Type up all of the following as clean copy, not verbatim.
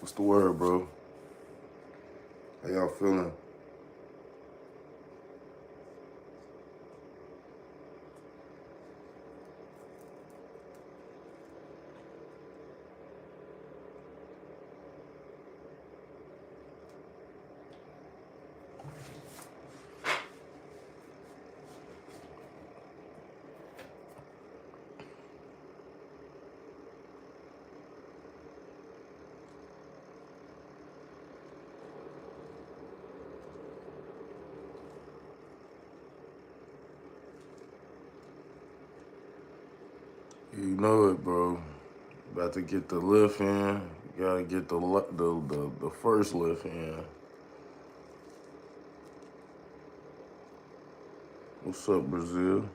What's the word, bro? How y'all feeling? You know it, bro. About to get the lift in. You gotta get the first lift in. What's up, Brazil?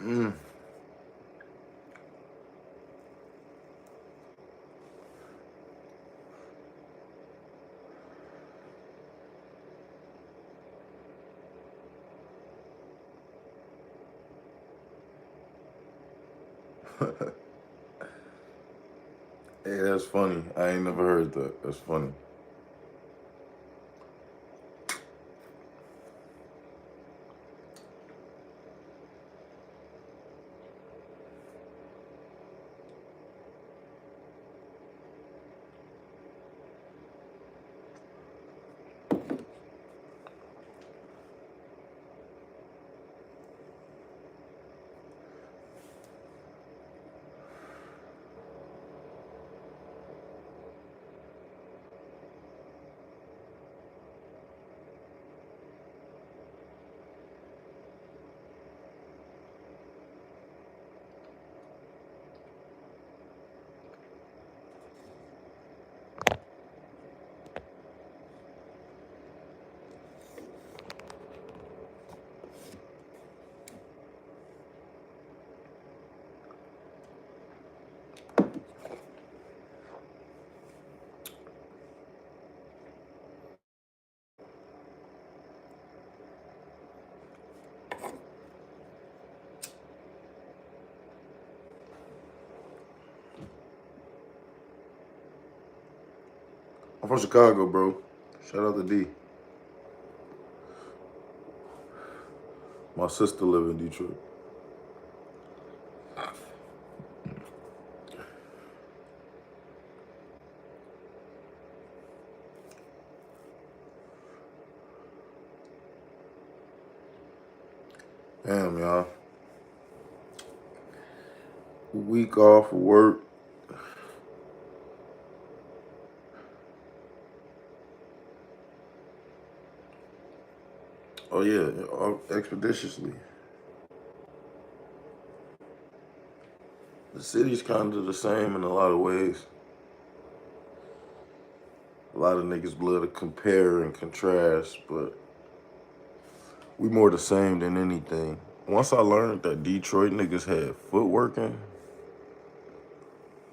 Mm. Hey, that's funny. I ain't never heard that. That's funny. I'm from Chicago, bro. Shout out to D. My sister live in Detroit. Damn, y'all. Week off of work. Oh yeah, expeditiously. The city's kind of the same in a lot of ways. A lot of niggas love to compare and contrast, but we more the same than anything. Once I learned that Detroit niggas had footworking,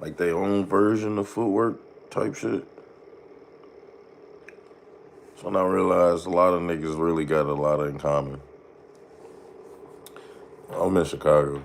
like their own version of footwork type shit, so when I realized a lot of niggas really got a lot in common. I'm in Chicago.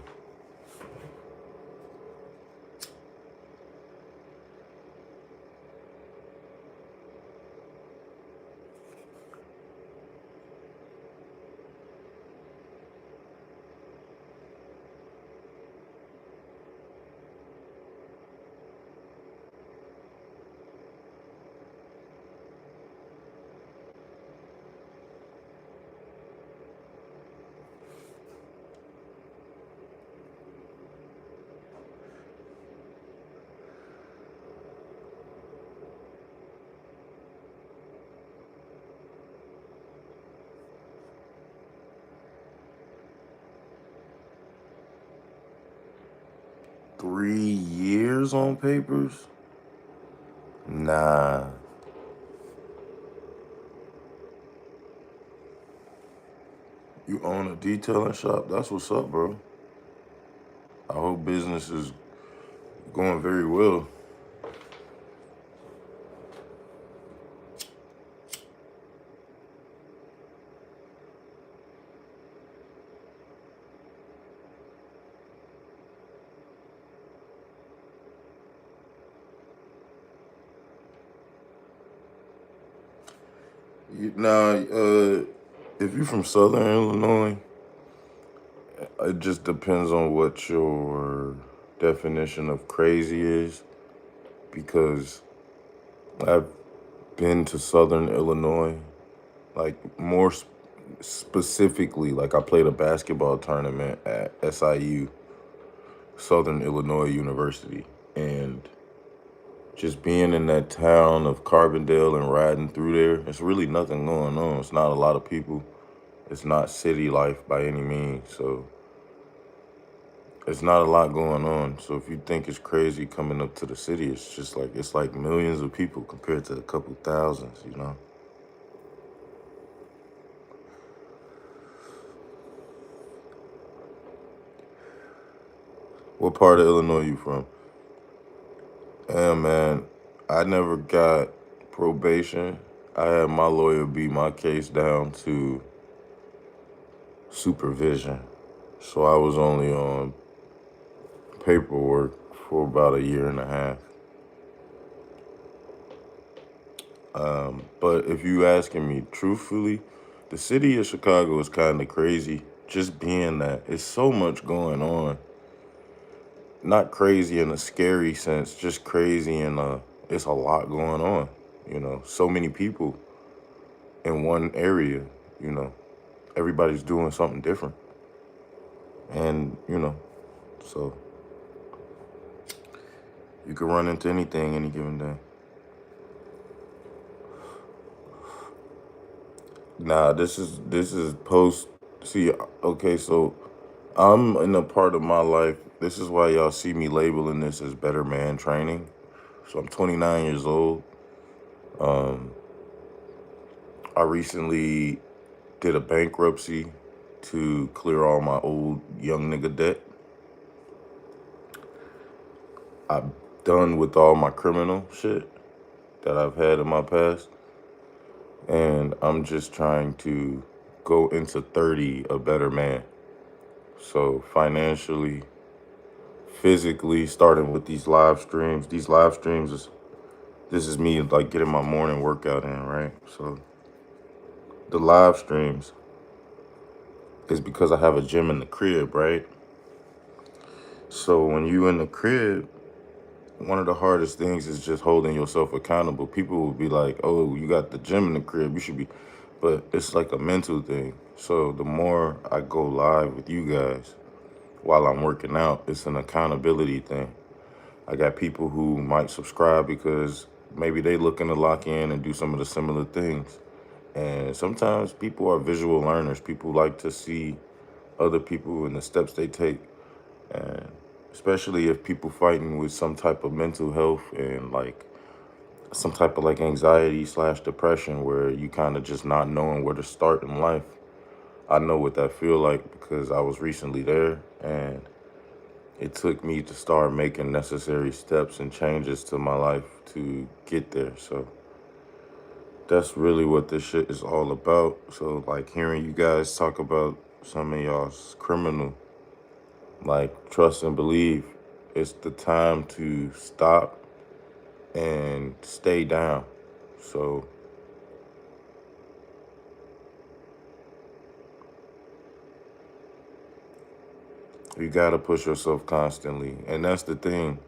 3 years on papers? Nah. You own a detailing shop? That's what's up, bro. I hope business is going very well. Now, if you're from Southern Illinois, it just depends on what your definition of crazy is. Because I've been to Southern Illinois, like more specifically, like I played a basketball tournament at SIU, Southern Illinois University, and just being in that town of Carbondale and riding through there, it's really nothing going on. It's not a lot of people. It's not city life by any means. So it's not a lot going on. So if you think it's crazy coming up to the city, it's like millions of people compared to a couple thousands, you know? What part of Illinois you from? Yeah, man, I never got probation. I had my lawyer beat my case down to supervision. So I was only on paperwork for about a year and a half. But if you asking me truthfully, the city of Chicago is kind of crazy. Just being that it's so much going on. Not crazy in a scary sense, just crazy in a it's a lot going on. You know, so many people in one area. You know, everybody's doing something different, and so you can run into anything any given day. Nah, this is post. See, okay, so I'm in a part of my life. This is why y'all see me labeling this as better man training. So I'm 29 years old. Um, I recently did a bankruptcy to clear all my old young nigga debt. I'm done with all my criminal shit that I've had in my past. And I'm just trying to go into 30 a better man. So financially, physically, starting with these live streams. These live streams this is me like getting my morning workout in, right? So the live streams is because I have a gym in the crib, right? So when you in the crib, one of the hardest things is just holding yourself accountable. People will be like, "Oh, you got the gym in the crib. You should be." but it's like a mental thing. So the more I go live with you guys while I'm working out, it's an accountability thing. I got people who might subscribe because maybe they looking to lock in and do some of the similar things. And sometimes people are visual learners. People like to see other people and the steps they take. And especially if people fighting with some type of mental health and like some type of like anxiety slash depression where you kind of just not knowing where to start in life. I know what that feel like because I was recently there, and it took me to start making necessary steps and changes to my life to get there. So that's really what this shit is all about. So like hearing you guys talk about some of y'all's criminal, like trust and believe, it's the time to stop and stay down. So you gotta push yourself constantly. And that's the thing.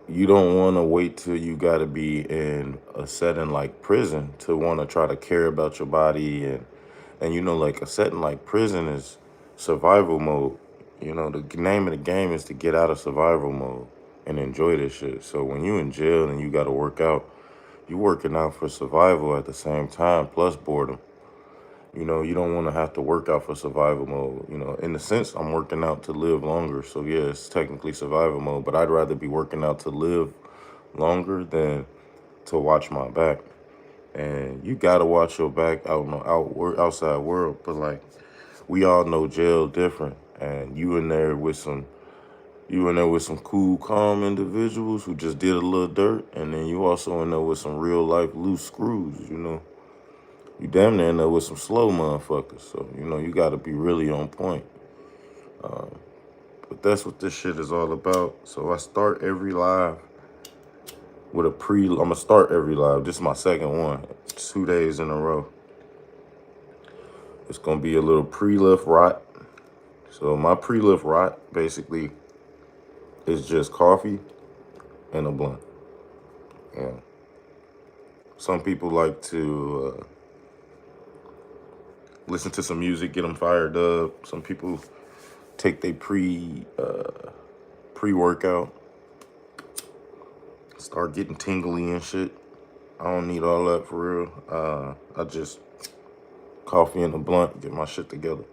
You don't want to wait till you got to be in a setting like prison to want to try to care about your body, and like a setting like prison is survival mode. The name of the game is to get out of survival mode and enjoy this shit. So when you in jail and you got to work out, you working out for survival at the same time plus boredom. You don't want to have to work out for survival mode. In the sense, I'm working out to live longer. So yeah, it's technically survival mode, but I'd rather be working out to live longer than to watch my back. And you gotta watch your back out in the outside world. But like we all know jail different. And you in there with some cool, calm individuals who just did a little dirt, and then you also in there with some real life loose screws. You damn near in there with some slow motherfuckers. So, you gotta be really on point. But that's what this shit is all about. So I start every live with I'm gonna start every live. This is my second one, 2 days in a row. It's gonna be a little pre-lift rot. So my pre-lift rot basically is just coffee and a blunt. Yeah. Some people like to listen to some music, get them fired up. Some people take their pre-workout, start getting tingly and shit. I don't need all that for real. I just coffee and a blunt, get my shit together.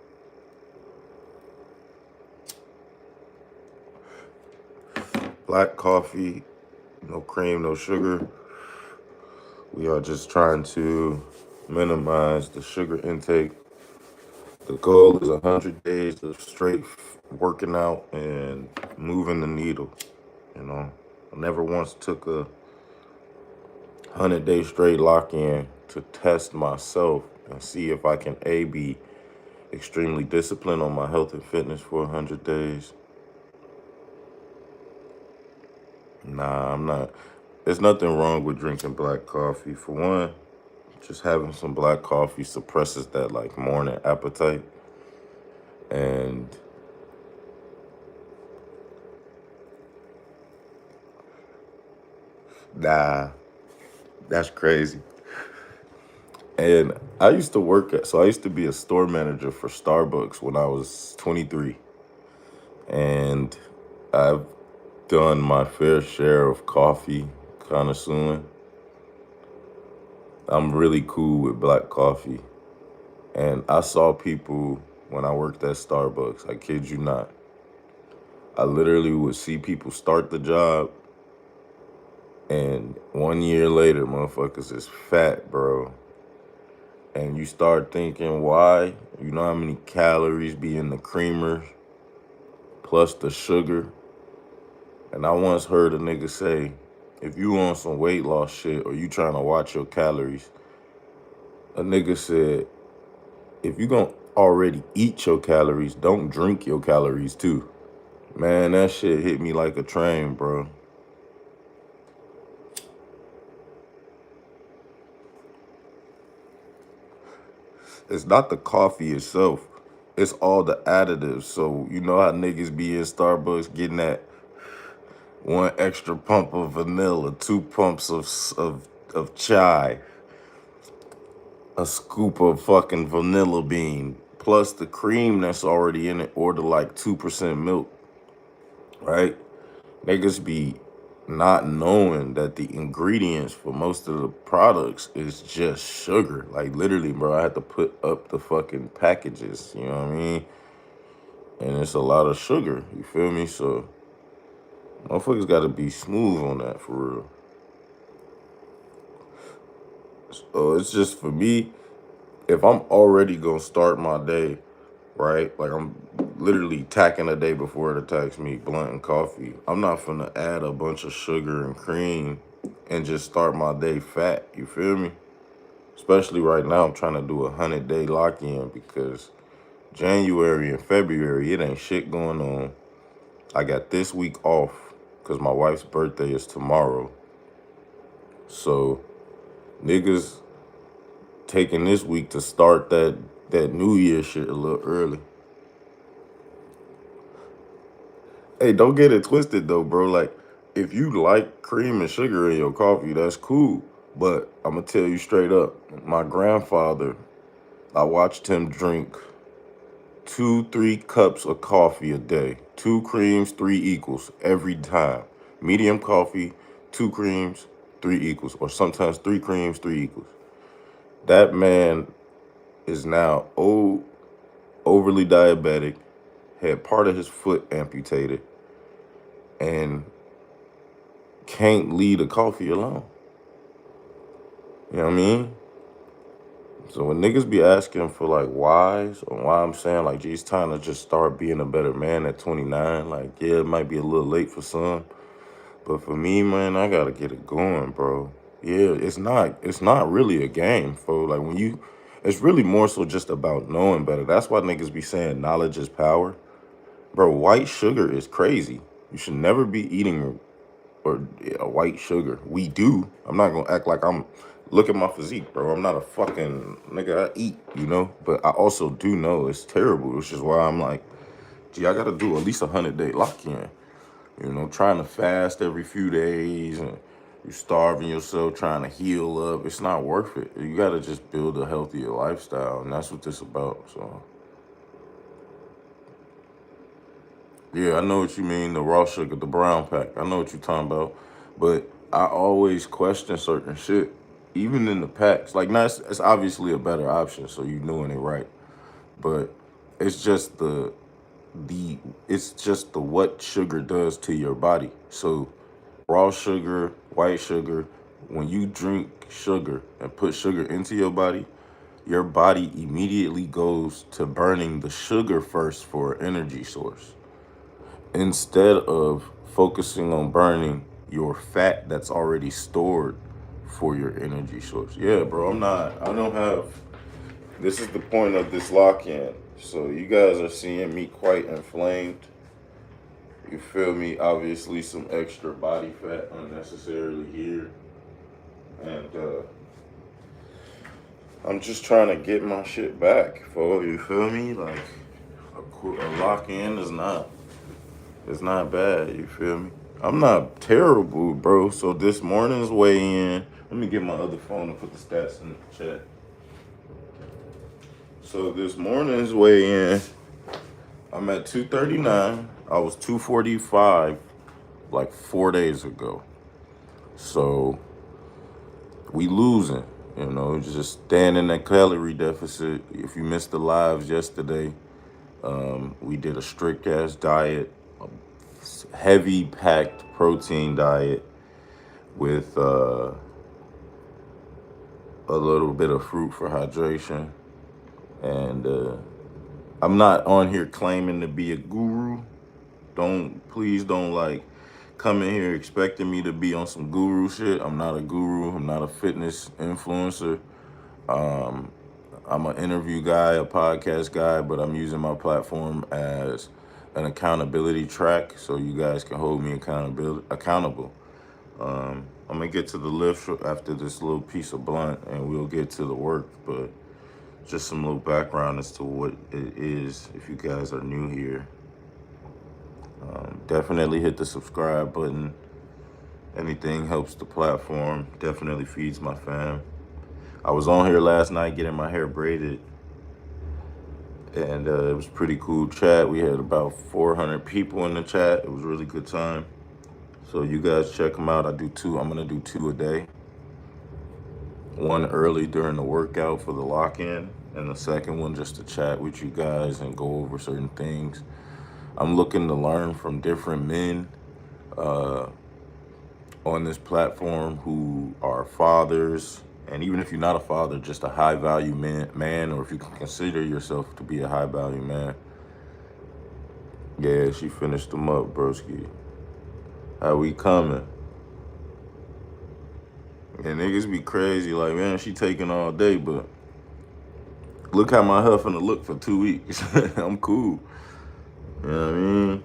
Black coffee, no cream, no sugar. We are just trying to minimize the sugar intake. The goal is 100 days of straight working out and moving the needle. I never once took a 100-day straight lock-in to test myself and see if I can be extremely disciplined on my health and fitness for 100 days. Nah, I'm not. There's nothing wrong with drinking black coffee. For one, just having some black coffee suppresses that like morning appetite. And nah, that's crazy. And I used to be a store manager for Starbucks when I was 23. And I've done my fair share of coffee connoisseuring. I'm really cool with black coffee. And I saw people when I worked at Starbucks, I kid you not. I literally would see people start the job, and 1 year later, motherfuckers is fat, bro. And you start thinking, why? You know how many calories be in the creamer, plus the sugar? And I once heard a nigga say, if you on some weight loss shit or you trying to watch your calories, a nigga said, if you gonna already eat your calories, don't drink your calories too. Man, that shit hit me like a train, bro. It's not the coffee itself. It's all the additives. So you know how niggas be in Starbucks getting that one extra pump of vanilla, two pumps of chai, a scoop of fucking vanilla bean plus the cream that's already in it, or the like 2% milk, right? Niggas be not knowing that the ingredients for most of the products is just sugar. Like literally, bro, I had to put up the fucking packages, you know what I mean? And it's a lot of sugar, you feel me? So motherfuckers gotta be smooth on that for real. So it's just for me, if I'm already gonna start my day, right? Like I'm literally tacking a day before it attacks me, blunt and coffee. I'm not finna add a bunch of sugar and cream and just start my day fat. You feel me? Especially right now, I'm trying to do 100-day lock-in because January and February, it ain't shit going on. I got this week off because my wife's birthday is tomorrow. So niggas taking this week to start that New Year shit a little early. Hey, don't get it twisted though, bro. Like, if you like cream and sugar in your coffee, that's cool. But I'm gonna tell you straight up, my grandfather, I watched him drink 2, 3 cups of coffee a day. 2 creams, 3 equals every time. Medium coffee, 2 creams, 3 equals, or sometimes 3 creams, 3 equals. That man is now old, overly diabetic, had part of his foot amputated, and can't leave a coffee alone. You know what I mean? So when niggas be asking for like whys, or why I'm saying like, geez, time to just start being a better man at 29. Like, yeah, it might be a little late for some, but for me, man, I gotta get it going, bro. Yeah, it's not really a game, bro. Like it's really more so just about knowing better. That's why niggas be saying knowledge is power. Bro, white sugar is crazy. You should never be eating or white sugar. We do. I'm not gonna act like I'm. Look at my physique, bro. I'm not a fucking nigga. I eat, you know. But I also do know it's terrible, which is why I'm like, gee, I gotta do at least 100-day lock-in. You know, trying to fast every few days and you starving yourself trying to heal up. It's not worth it. You gotta just build a healthier lifestyle, and that's what this about. So yeah, I know what you mean, the raw sugar, the brown pack. I know what you're talking about. But I always question certain shit, even in the packs. Like, now it's obviously a better option, so you doing it right. But it's just the it's just the what sugar does to your body. So raw sugar, white sugar, when you drink sugar and put sugar into your body immediately goes to burning the sugar first for an energy source, instead of focusing on burning your fat that's already stored for your energy source. Yeah, bro, I don't have, this is the point of this lock-in. So you guys are seeing me quite inflamed. You feel me? Obviously some extra body fat unnecessarily here. And I'm just trying to get my shit back, for you feel me? Like a lock-in is not, it's not bad, you feel me? I'm not terrible, bro. So this morning's weigh-in, let me get my other phone and put the stats in the chat. So this morning's weigh-in, I'm at 239. I was 245 like 4 days ago. So we losing, you know, just staying in that calorie deficit. If you missed the lives yesterday, we did a strict ass diet, a heavy packed protein diet with a little bit of fruit for hydration. And I'm not on here claiming to be a guru. Please don't like come in here expecting me to be on some guru shit. I'm not a guru. I'm not a fitness influencer. I'm an interview guy, a podcast guy, but I'm using my platform as an accountability track so you guys can hold me accountable. I'm gonna get to the lift after this little piece of blunt, and we'll get to the work. But just some little background as to what it is if you guys are new here. Definitely hit the subscribe button. Anything helps the platform. Definitely feeds my fam. I was on here last night getting my hair braided, and it was pretty cool chat. We had about 400 people in the chat. It was a really good time. So you guys check them out. I do two. I'm gonna do two a day. One early during the workout for the lock-in, and the second one just to chat with you guys and go over certain things. I'm looking to learn from different men on this platform who are fathers, and even if you're not a father, just a high value man, or if you can consider yourself to be a high value man. Yeah, she finished them up, broski. How we coming? And niggas be crazy, like, man, she taking all day, but look how my huffing to look for 2 weeks. I'm cool. You know what I mean?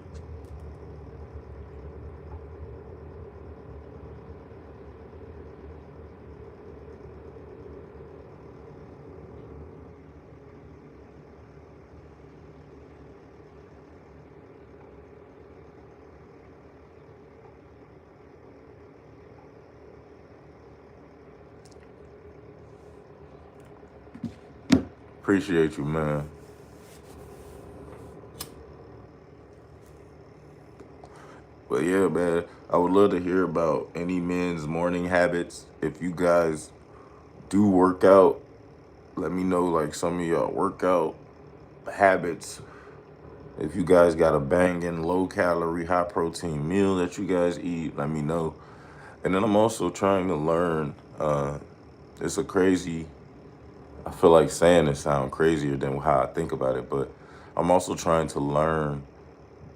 Appreciate you, man. But yeah, man, I would love to hear about any men's morning habits. If you guys do work out, let me know like some of y'all workout habits. If you guys got a banging low calorie, high protein meal that you guys eat, let me know. And then I'm also trying to learn. It's a crazy, I feel like saying it sound crazier than how I think about it, but I'm also trying to learn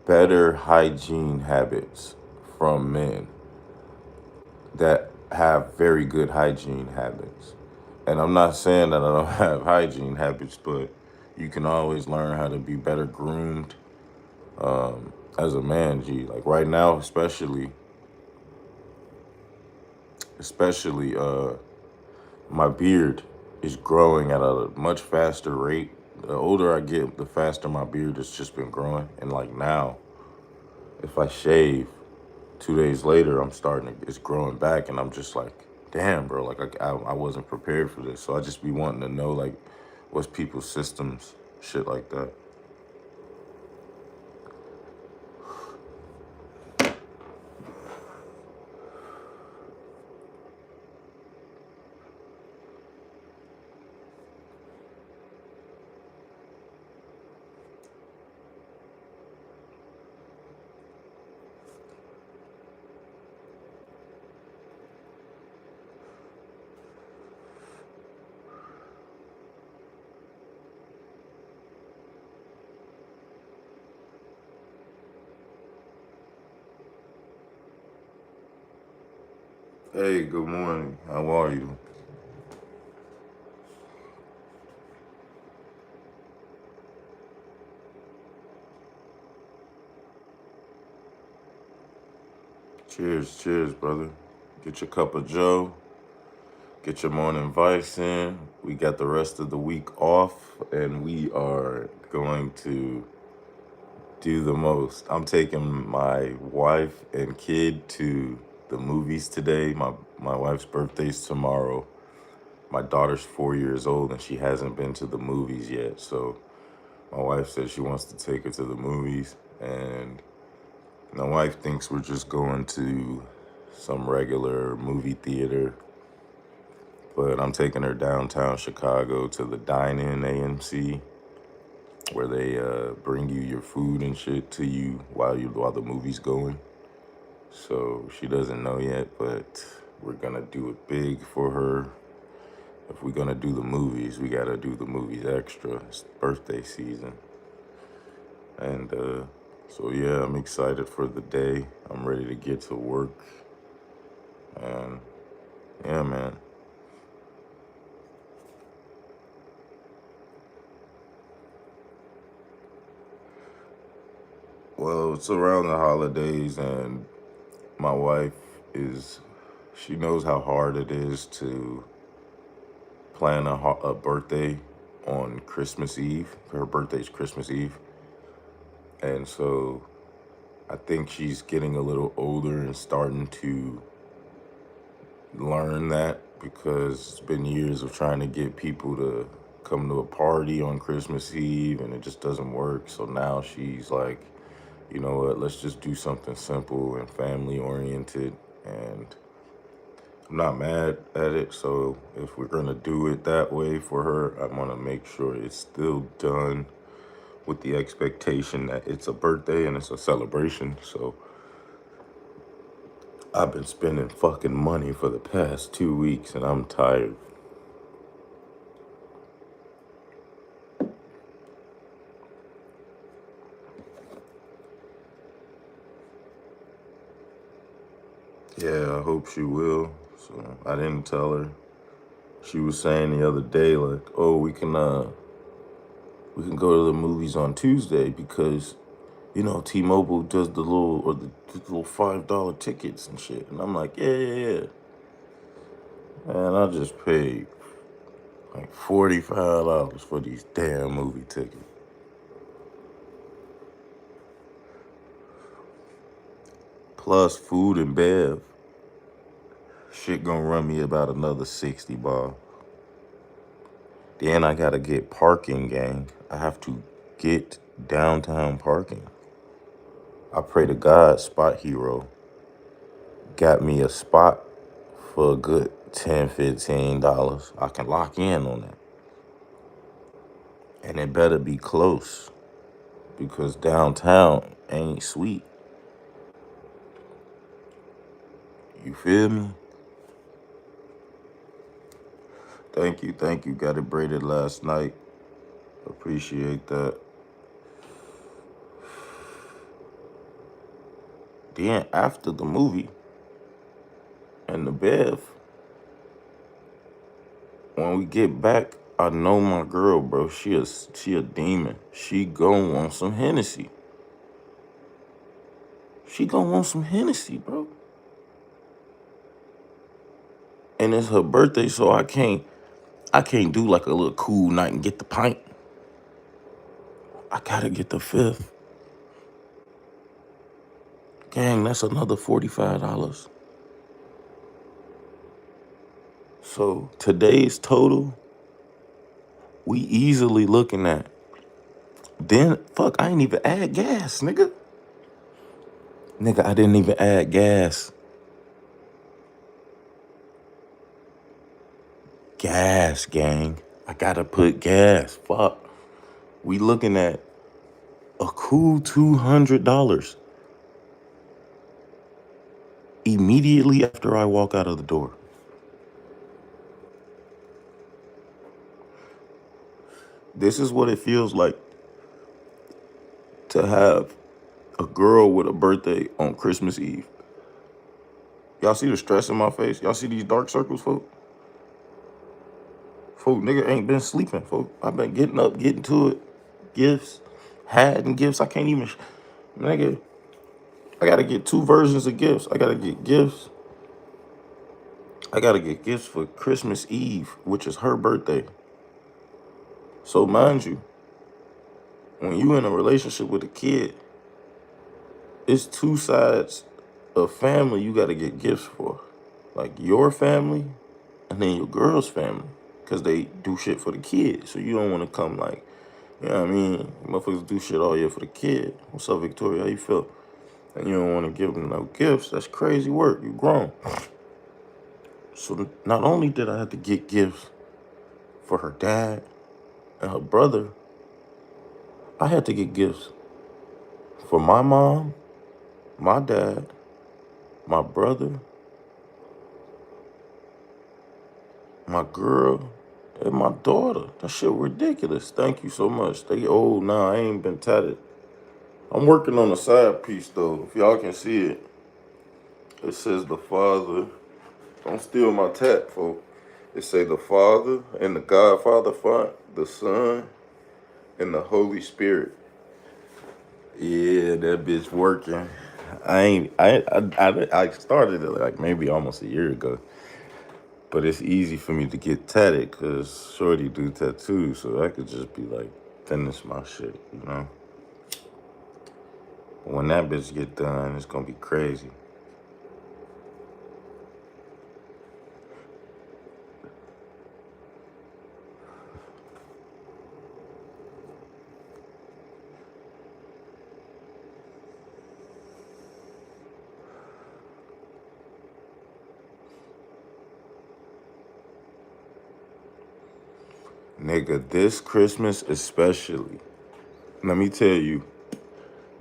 better hygiene habits from men that have very good hygiene habits. And I'm not saying that I don't have hygiene habits, but you can always learn how to be better groomed as a man, G. Like right now, especially my beard is growing at a much faster rate. The older I get, the faster my beard has just been growing. And like now, if I shave 2 days later, it's growing back, and I'm just like, damn, bro, like I wasn't prepared for this. So I just be wanting to know like what's people's systems, shit like that. Hey, good morning. How are you? Cheers, cheers, brother. Get your cup of Joe. Get your morning vice in. We got the rest of the week off, and we are going to do the most. I'm taking my wife and kid to the movies today. My wife's birthday's tomorrow. My daughter's 4 years old and she hasn't been to the movies yet. So my wife said she wants to take her to the movies, and my wife thinks we're just going to some regular movie theater. But I'm taking her downtown Chicago to the Dine-In AMC, where they bring you your food and shit to you while the movie's going. So she doesn't know yet, but we're gonna do it big for her. If we're gonna do the movies, we gotta do the movies extra. It's birthday season. And so yeah, I'm excited for the day. I'm ready to get to work. And yeah, man. Well, it's around the holidays, and my wife is, she knows how hard it is to plan a birthday on Christmas Eve. Her birthday's Christmas Eve. And so I think she's getting a little older and starting to learn that. because it's been years of trying to get people to come to a party on Christmas Eve and it just doesn't work. So now she's like, you know what, let's just do something simple and family oriented. And I'm not mad at it. So if we're going to do it that way for her, I want to make sure it's still done with the expectation that it's a birthday and it's a celebration. So I've been spending fucking money for the past 2 weeks and I'm tired. Yeah, I hope she will. So I didn't tell her. She was saying the other day, like, oh, we can go to the movies on Tuesday because, you know, T-Mobile does the little $5 tickets and shit. And I'm like, yeah. And I just paid like $45 for these damn movie tickets. Plus food and bev. Shit gonna run me about another 60 ball. Then I gotta get parking, gang. I have to get downtown parking. I pray to God Spot Hero got me a spot for a good $10, $15. I can lock in on that. And it better be close because downtown ain't sweet. You feel me? Thank you. Got it braided last night. Appreciate that. Then after the movie and the bev, when we get back, I know my girl, bro. She a demon. She gon' want some Hennessy. She gon' want some Hennessy, bro. And it's her birthday, so I can't do like a little cool night and get the pint. I gotta get the fifth. Gang, that's another $45. So today's total, we easily looking at. Then fuck, I ain't even add gas, nigga. Nigga, I didn't even add gas. Gas, gang. I gotta put gas. Fuck. We looking at a cool $200 immediately after I walk out of the door. This is what it feels like to have a girl with a birthday on Christmas Eve. Y'all see the stress in my face? Y'all see these dark circles, folk? Folk, nigga ain't been sleeping, folk. I've been getting up, getting to it. Gifts, hiding gifts. I can't even, nigga. I gotta get two versions of gifts. I gotta get gifts. I gotta get gifts for Christmas Eve, which is her birthday. So mind you, when you in a relationship with a kid, it's two sides of family you gotta get gifts for. Like your family and then your girl's family. Cause they do shit for the kid. So you don't wanna come like, you know what I mean? Motherfuckers do shit all year for the kid. What's up, Victoria? How you feel? And you don't wanna give them no gifts. That's crazy work. You grown. So not only did I have to get gifts for her dad and her brother, I had to get gifts for my mom, my dad, my brother, my girl, and my daughter. That shit ridiculous. Thank you so much. They old now. I ain't been tatted. I'm working on a side piece though. If y'all can see it, it says the Father. Don't steal my tat, folks. It say the Father and the Godfather font, the Son, and the Holy Spirit. Yeah, that bitch working. I started it like maybe almost a year ago. But it's easy for me to get tatted because Shorty do tattoos, so I could just be like, finish my shit, you know? But when that bitch get done, it's gonna be crazy. Nigga, this Christmas especially. Let me tell you,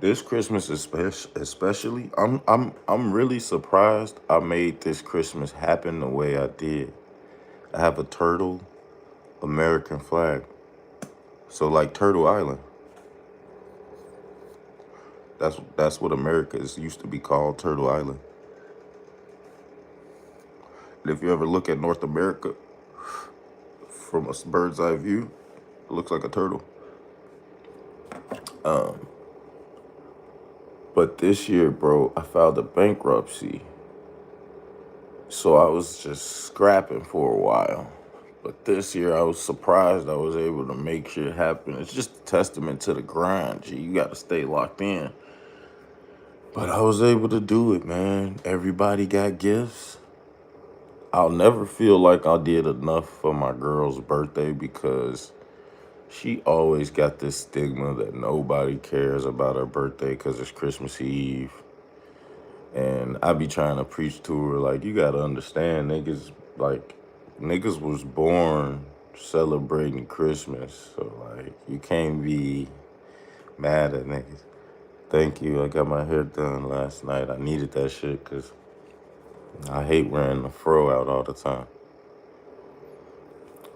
this Christmas especially, I'm really surprised I made this Christmas happen the way I did. I have a turtle American flag. So like Turtle Island. That's what America is used to be called, Turtle Island. And if you ever look at North America from a bird's eye view, it looks like a turtle. But this year, bro, I filed a bankruptcy. So I was just scrapping for a while. But this year I was surprised I was able to make shit happen. It's just a testament to the grind, G. You gotta stay locked in. But I was able to do it, man. Everybody got gifts. I'll never feel like I did enough for my girl's birthday because she always got this stigma that nobody cares about her birthday because it's Christmas Eve. And I be trying to preach to her, like, you gotta understand, niggas was born celebrating Christmas. So, like, you can't be mad at niggas. Thank you. I got my hair done last night. I needed that shit because I hate wearing the fro out all the time.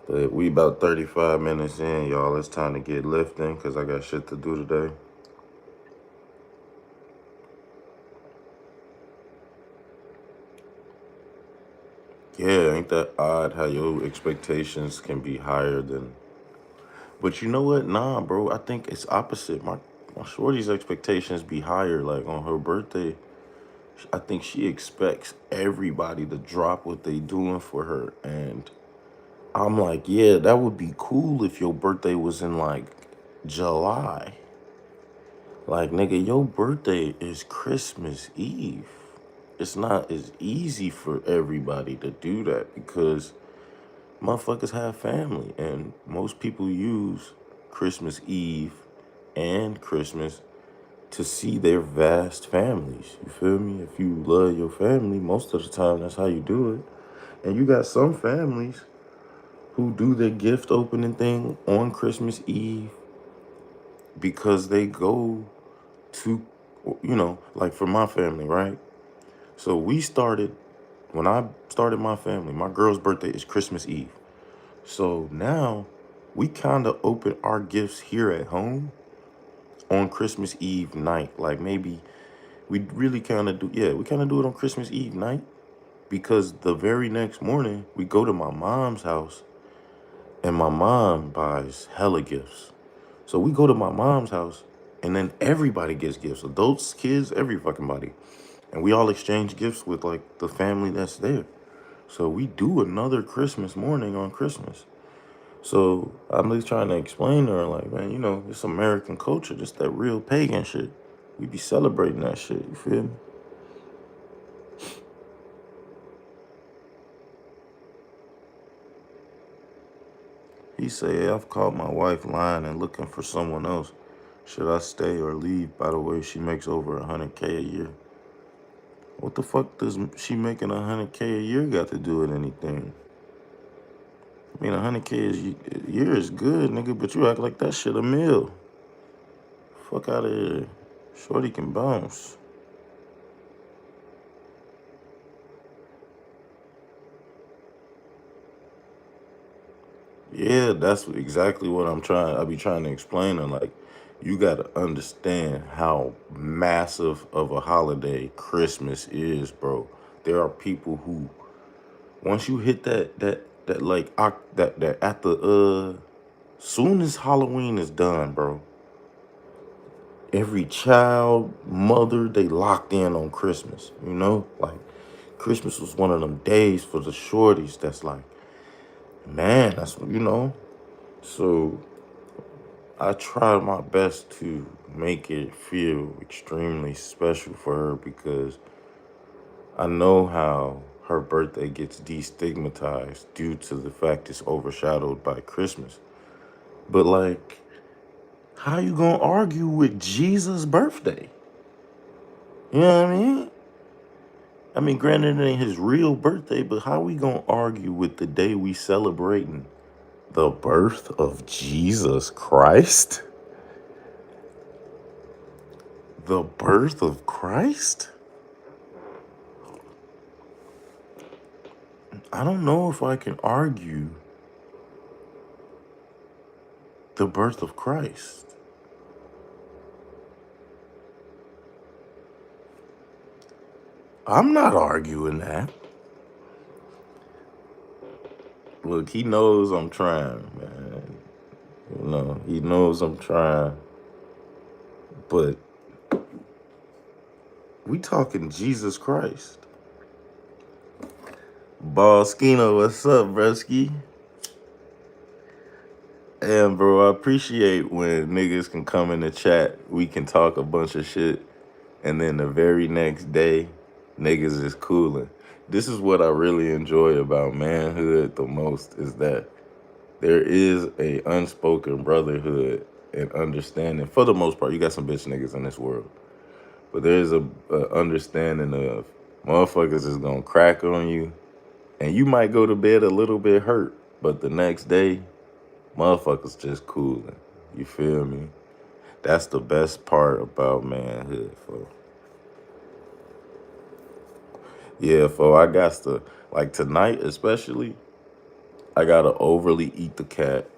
But we about 35 minutes in, y'all. It's time to get lifting because I got shit to do today. Yeah, ain't that odd how your expectations can be higher than... But you know what? Nah, bro. I think it's opposite. My shorty's expectations be higher. Like on her birthday, I think she expects everybody to drop what they doing for her. And I'm like, yeah, that would be cool if your birthday was in like July. Like, nigga, your birthday is Christmas Eve. It's not as easy for everybody to do that because motherfuckers have family, and most people use Christmas Eve and Christmas to see their vast families. You feel me? If you love your family, most of the time that's how you do it. And you got some families who do their gift opening thing on Christmas Eve because they go to, like for my family, right? So when I started my family, my girl's birthday is Christmas Eve. So now we kind of open our gifts here at home on Christmas Eve night. Like maybe we really kind of do, yeah, we kind of do it on Christmas Eve night because the very next morning we go to my mom's house and my mom buys hella gifts. So we go to my mom's house and then everybody gets gifts, adults, kids, every fucking body. And we all exchange gifts with like the family that's there. So we do another Christmas morning on Christmas. So I'm just trying to explain to her, like, man, it's American culture, just that real pagan shit. We be celebrating that shit, you feel me? He said, I've caught my wife lying and looking for someone else. Should I stay or leave? By the way, she makes over 100K a year. What the fuck does she making 100K a year got to do with anything? I mean, 100K a year is good, nigga, but you act like that shit a meal. Fuck out of here. Shorty can bounce. Yeah, that's exactly what I be trying to explain. And like, you got to understand how massive of a holiday Christmas is, bro. There are people who, once you hit that like, that at the, soon as Halloween is done, bro, every child, mother, they locked in on Christmas, Like, Christmas was one of them days for the shorties that's like, man, So I tried my best to make it feel extremely special for her because I know how her birthday gets destigmatized due to the fact it's overshadowed by Christmas. But like, how you gonna argue with Jesus' birthday? You know what I mean? I mean, granted, it ain't his real birthday, but how we gonna argue with the day we celebrating The birth of Jesus Christ? The birth of Christ? I don't know if I can argue the birth of Christ. I'm not arguing that. Look, he knows I'm trying, man. He knows I'm trying. But we talking Jesus Christ. Ballskino, what's up, broski? And bro, I appreciate when niggas can come in the chat. We can talk a bunch of shit. And then the very next day, niggas is cooling. This is what I really enjoy about manhood the most, is that there is a unspoken brotherhood and understanding. For the most part, you got some bitch niggas in this world. But there's a understanding of motherfuckers is gonna crack on you. And you might go to bed a little bit hurt. But the next day, motherfuckers just cooling. You feel me? That's the best part about manhood, folks. Yeah, I got to, like tonight especially, I gotta overly eat the cat.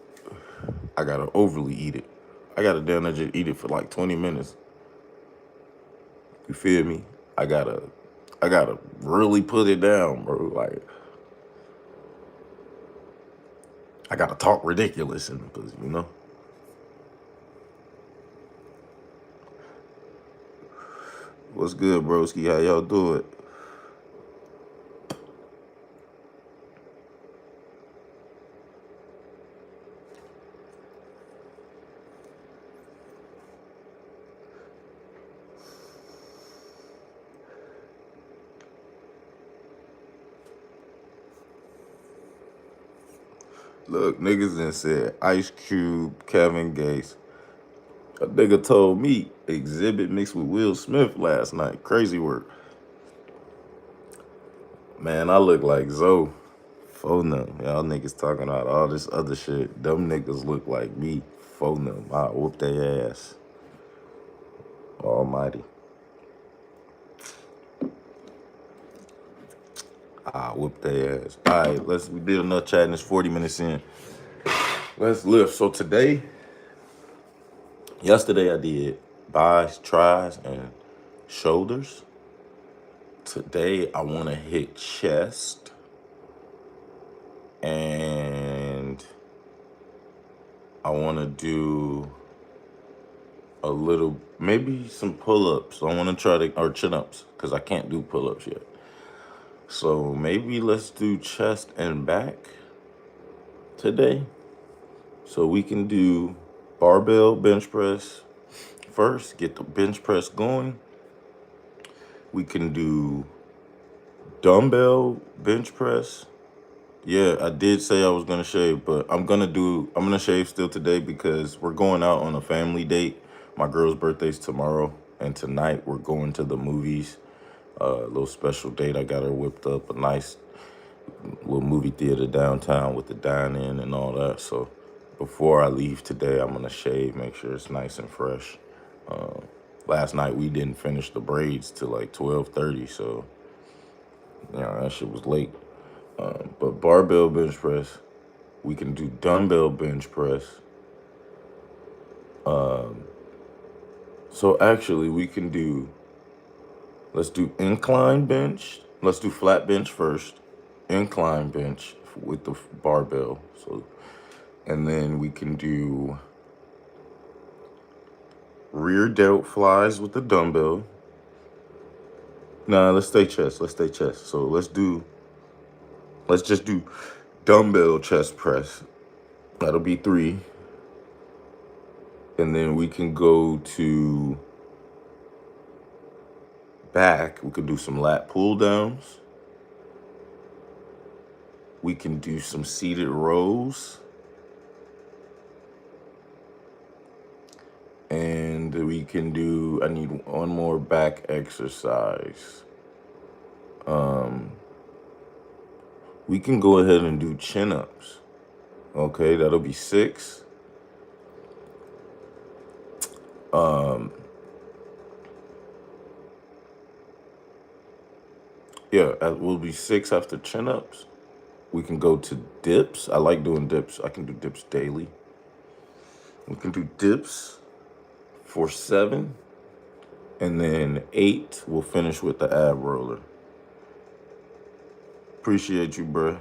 I gotta overly eat it. I gotta down there just eat it for like 20 minutes. You feel me? I gotta really put it down, bro. Like, I gotta talk ridiculous in the pussy. What's good, broski? How y'all do it? Look, niggas done said Ice Cube, Kevin Gates. A nigga told me Exhibit mixed with Will Smith last night. Crazy work. Man, I look like Zoe. Phone. Y'all niggas talking about all this other shit. Them niggas look like me. Phone. I whoop their ass. Almighty. I whoop their ass. All right, we did enough chatting. It's 40 minutes in. Let's lift. So yesterday I did buys, tries, and shoulders. Today I want to hit chest and I want to do a little, maybe some pull-ups. I want to try to, or chin-ups, because I can't do pull-ups yet. So maybe let's do chest and back today. So we can do barbell bench press first, get the bench press going. We can do dumbbell bench press. Yeah, I did say I was gonna shave, but I'm gonna shave still today because we're going out on a family date. My girl's birthday's tomorrow, and tonight we're going to the movies. A little special date. I got her whipped up a nice little movie theater downtown with the dine-in and all that. So before I leave today, I'm gonna shave, make sure it's nice and fresh. Last night we didn't finish the braids till like 12:30, so that shit was late. But barbell bench press, we can do dumbbell bench press. So actually we can let's do incline bench. Let's do flat bench first, incline bench with the barbell. And then we can do rear delt flies with the dumbbell. Nah, let's stay chest. So let's just do dumbbell chest press. That'll be 3. And then we can go to back. We could do some lat pull downs. We can do some seated rows. And we can do, I need one more back exercise. We can go ahead and do chin-ups. Okay, that'll be 6. Yeah, will be 6 after chin ups. We can go to dips. I like doing dips. I can do dips daily. We can do dips for 7. And then 8, we'll finish with the ab roller. Appreciate you, bruh.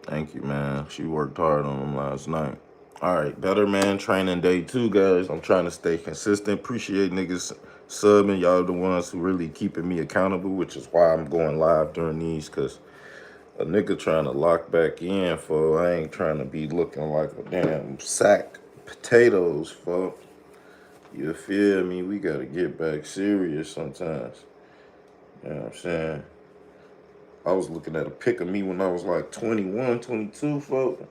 Thank you, man. She worked hard on them last night. All right, better man training day 2, guys. I'm trying to stay consistent. Appreciate niggas subbing. Y'all the ones who really keeping me accountable, which is why I'm going live during these, because a nigga trying to lock back in, for I ain't trying to be looking like a damn sack of potatoes, for you feel me? We gotta get back serious sometimes. You know what I'm saying? I was looking at a pic of me when I was like 21, 22, folks.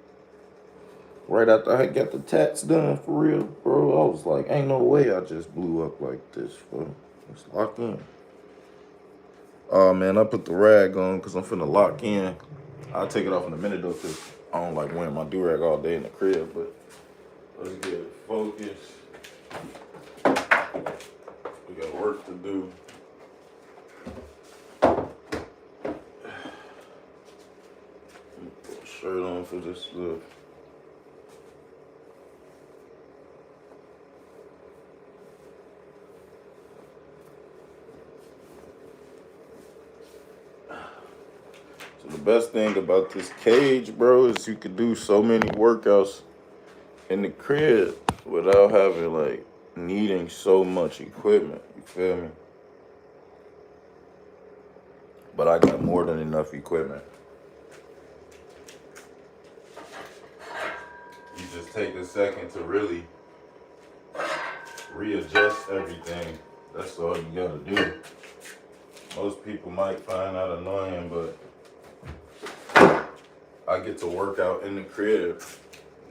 Right after I got the tats done, for real, bro, I was like, ain't no way I just blew up like this, folks. Let's lock in. Oh, man, I put the rag on because I'm finna lock in. I'll take it off in a minute, though, because I don't like wearing my do-rag all day in the crib, but let's get it focused. We got work to do. Put a shirt on for this look. So the best thing about this cage, bro, is you can do so many workouts in the crib without having, like, needing so much equipment. You feel me? But I got more than enough equipment. You just take a second to really readjust everything. That's all you gotta do. Most people might find that annoying, but I get to work out in the crib.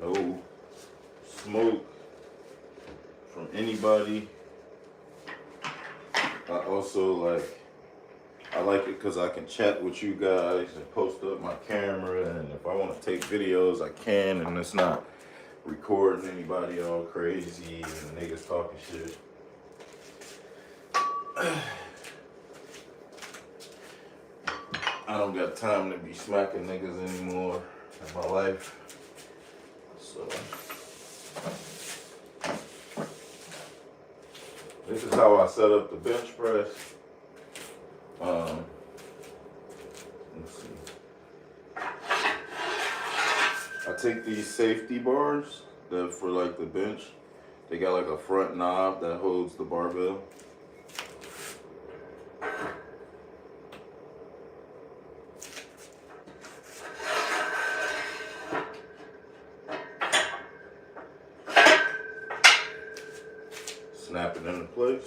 No smoke from anybody. I also I like it because I can chat with you guys and post up my camera, and if I want to take videos, I can, and it's not recording anybody all crazy and niggas talking shit. I don't got time to be smacking niggas anymore in my life. So this is how I set up the bench press. Let's see. I take these safety bars that for like the bench. They got like a front knob that holds the barbell. Snap it into place.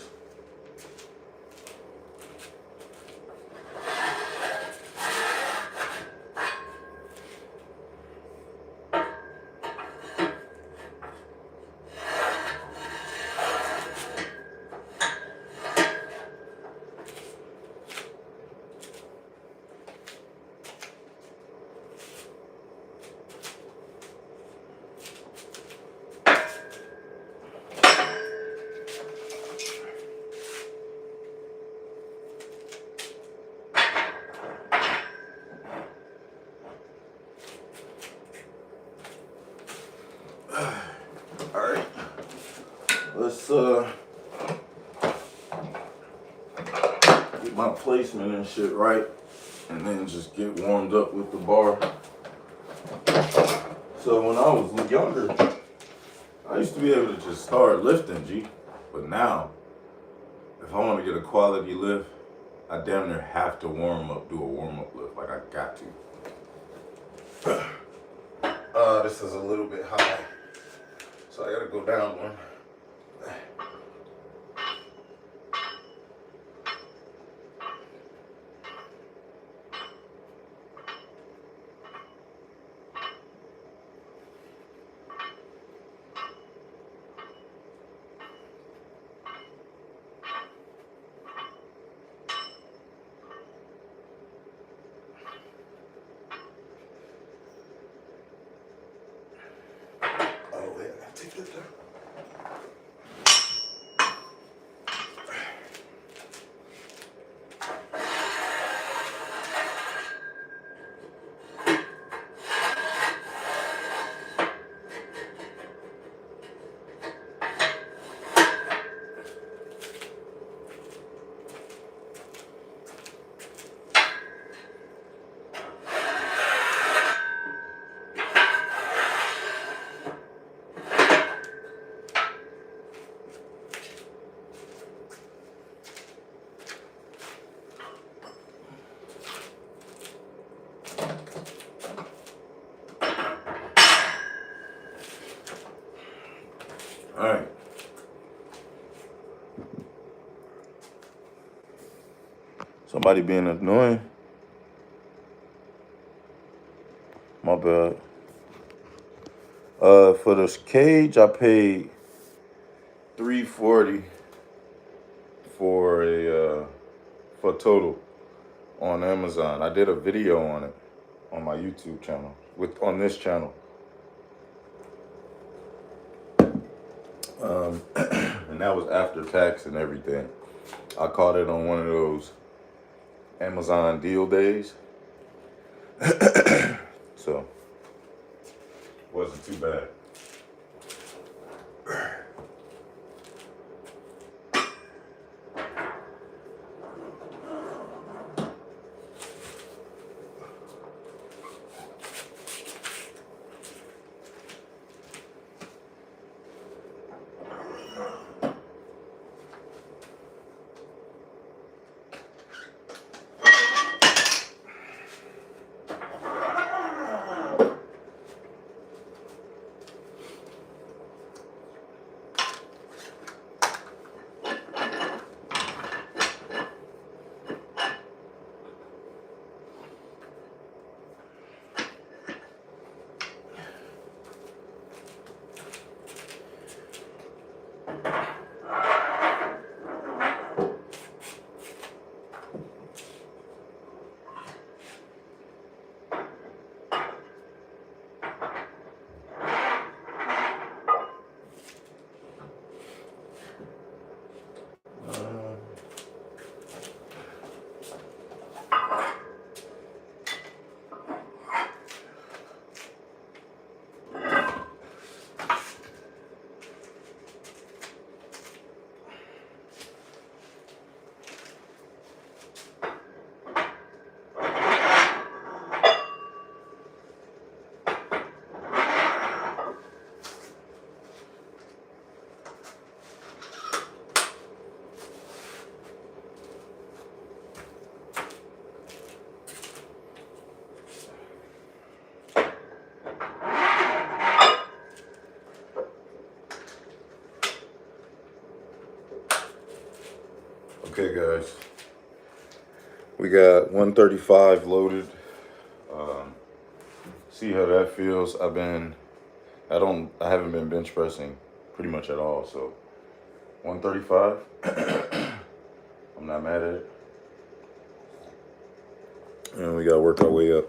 Alright. Let's get my placement and shit right, and then just get warmed up with the bar. So when I was younger, I used to be able to just start lifting, G. But now, if I want to get a quality lift, I damn near have to do a warm-up lift. Like, I got to. This is a little bit high, so I gotta go down one. Take that down. All right. Somebody being annoying. My bad. For this cage, I paid $340 for for total on Amazon. I did a video on it on my YouTube channel on this channel. And that was after tax and everything. I caught it on one of those Amazon deal days. So wasn't too bad. Okay, guys, we got 135 loaded. See how that feels. I haven't been bench pressing pretty much at all. So 135, I'm not mad at it. And we gotta work our way up.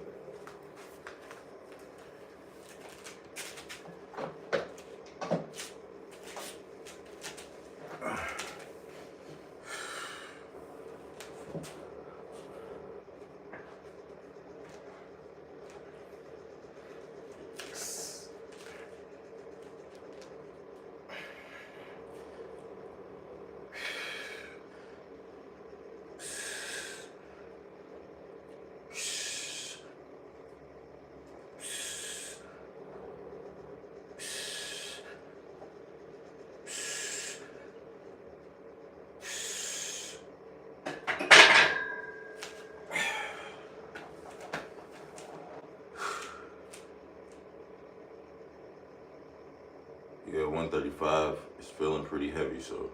Yeah, 135 is feeling pretty heavy, so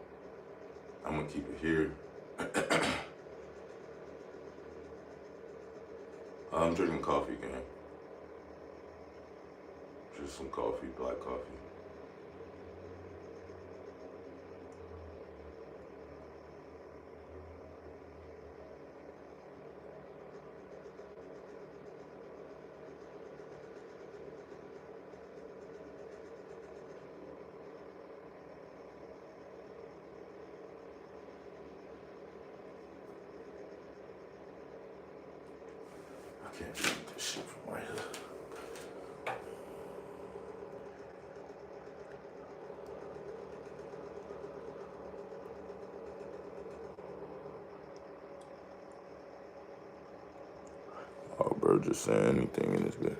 I'm gonna keep it here. I'm drinking coffee, gang. Just some coffee, black coffee. can't get this shit from right here. Oh, bro, just saying anything in this bitch.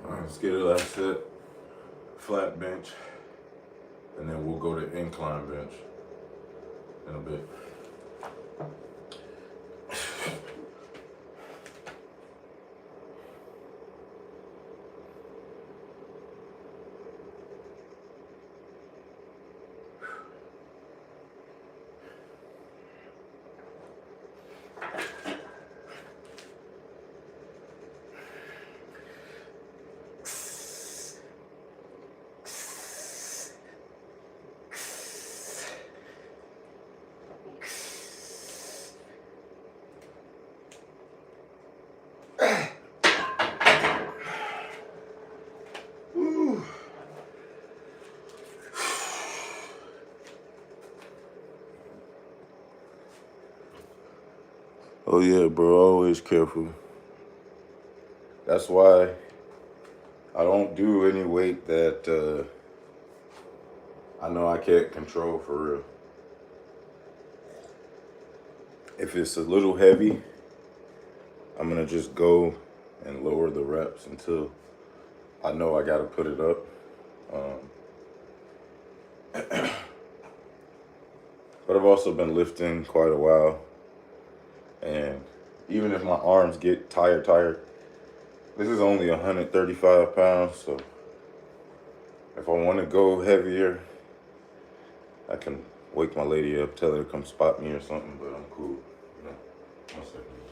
All right, let's get it last set. Flat bench. And then we'll go to incline bench in a bit. Oh yeah, bro, always careful. That's why I don't do any weight that I know I can't control for real. If it's a little heavy, I'm gonna just go and lower the reps until I know I gotta put it up. But I've also been lifting quite a while, and even if my arms get tired, this is only 135 pounds, so if I want to go heavier, I can wake my lady up, tell her to come spot me or something, but I'm cool. You know? 1 second.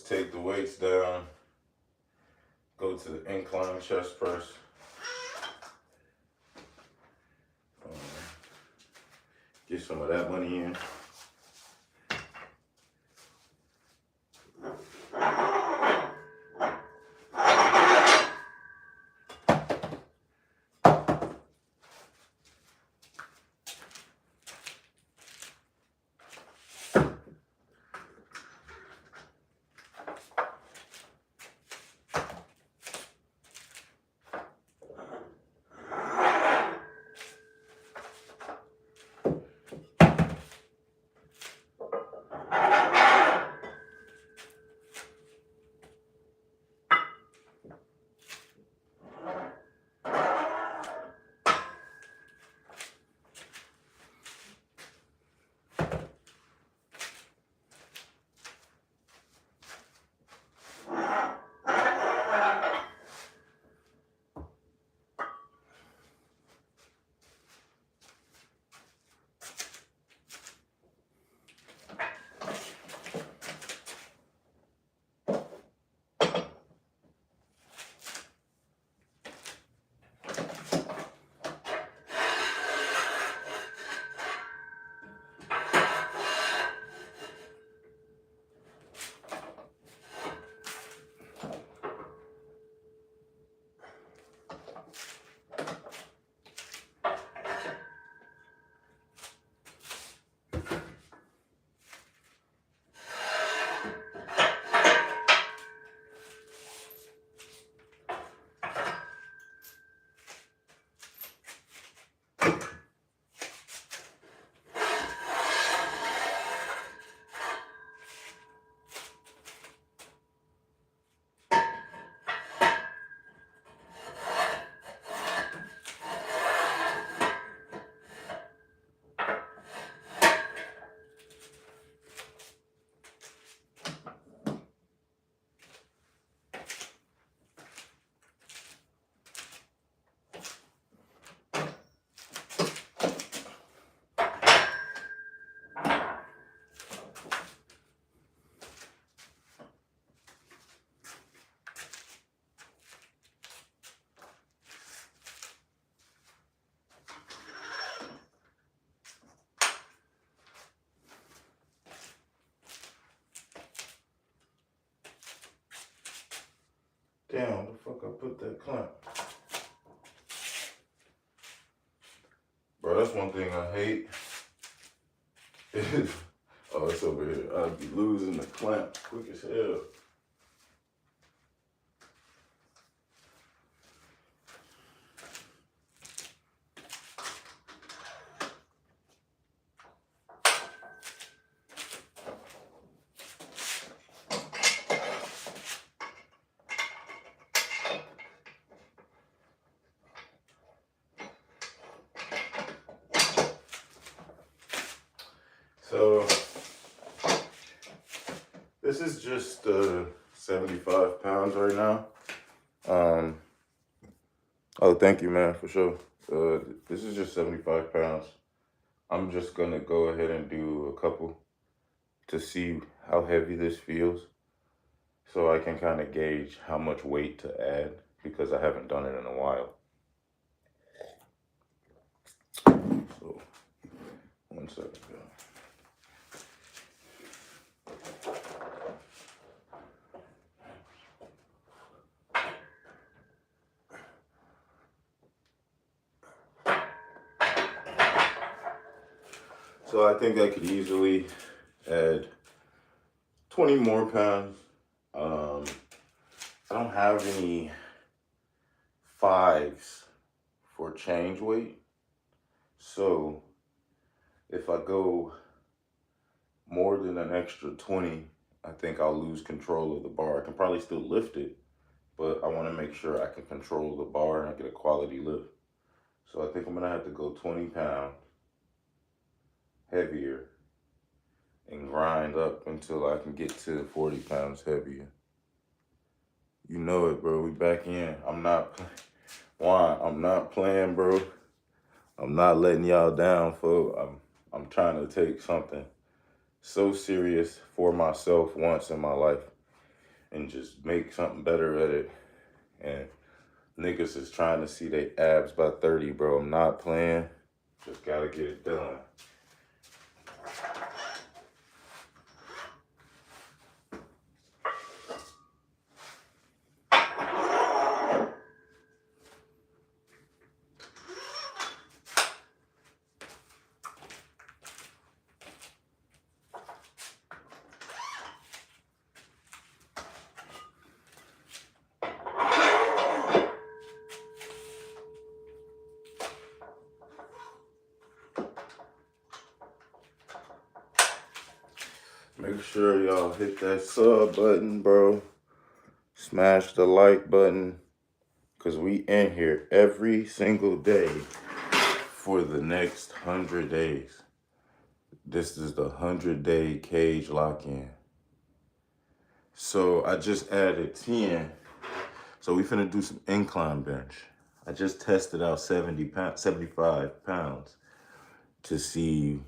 take the weights down, go to the incline chest press. Um, get some of that money in. Damn, where the fuck I put that clamp? Bro, that's one thing I hate. Oh, it's over here. I'd be losing the clamp quick as hell. So this is just 75 pounds right now. Oh, thank you, man, for sure. This is just 75 pounds. I'm just gonna go ahead and do a couple to see how heavy this feels, so I can kind of gauge how much weight to add because I haven't done it in a while. So, 1 second. So I think I could easily add 20 more pounds. I don't have any fives for change weight. So if I go more than an extra 20, I think I'll lose control of the bar. I can probably still lift it, but I want to make sure I can control the bar and get a quality lift. So I think I'm gonna have to go 20 pounds heavier and grind up until I can get to 40 pounds heavier. You know it, bro. We back in. I'm not playing, bro. I'm not letting y'all down, folks. I'm trying to take something so serious for myself once in my life. and just make something better at it. And niggas is trying to see they abs by 30, bro. I'm not playing. Just gotta get it done. Make sure y'all hit that sub button, bro. Smash the like button. Because we in here every single day for the next 100 days. This is the 100-day cage lock-in. So I just added 10. So we finna do some incline bench. I just tested out 75 pounds to see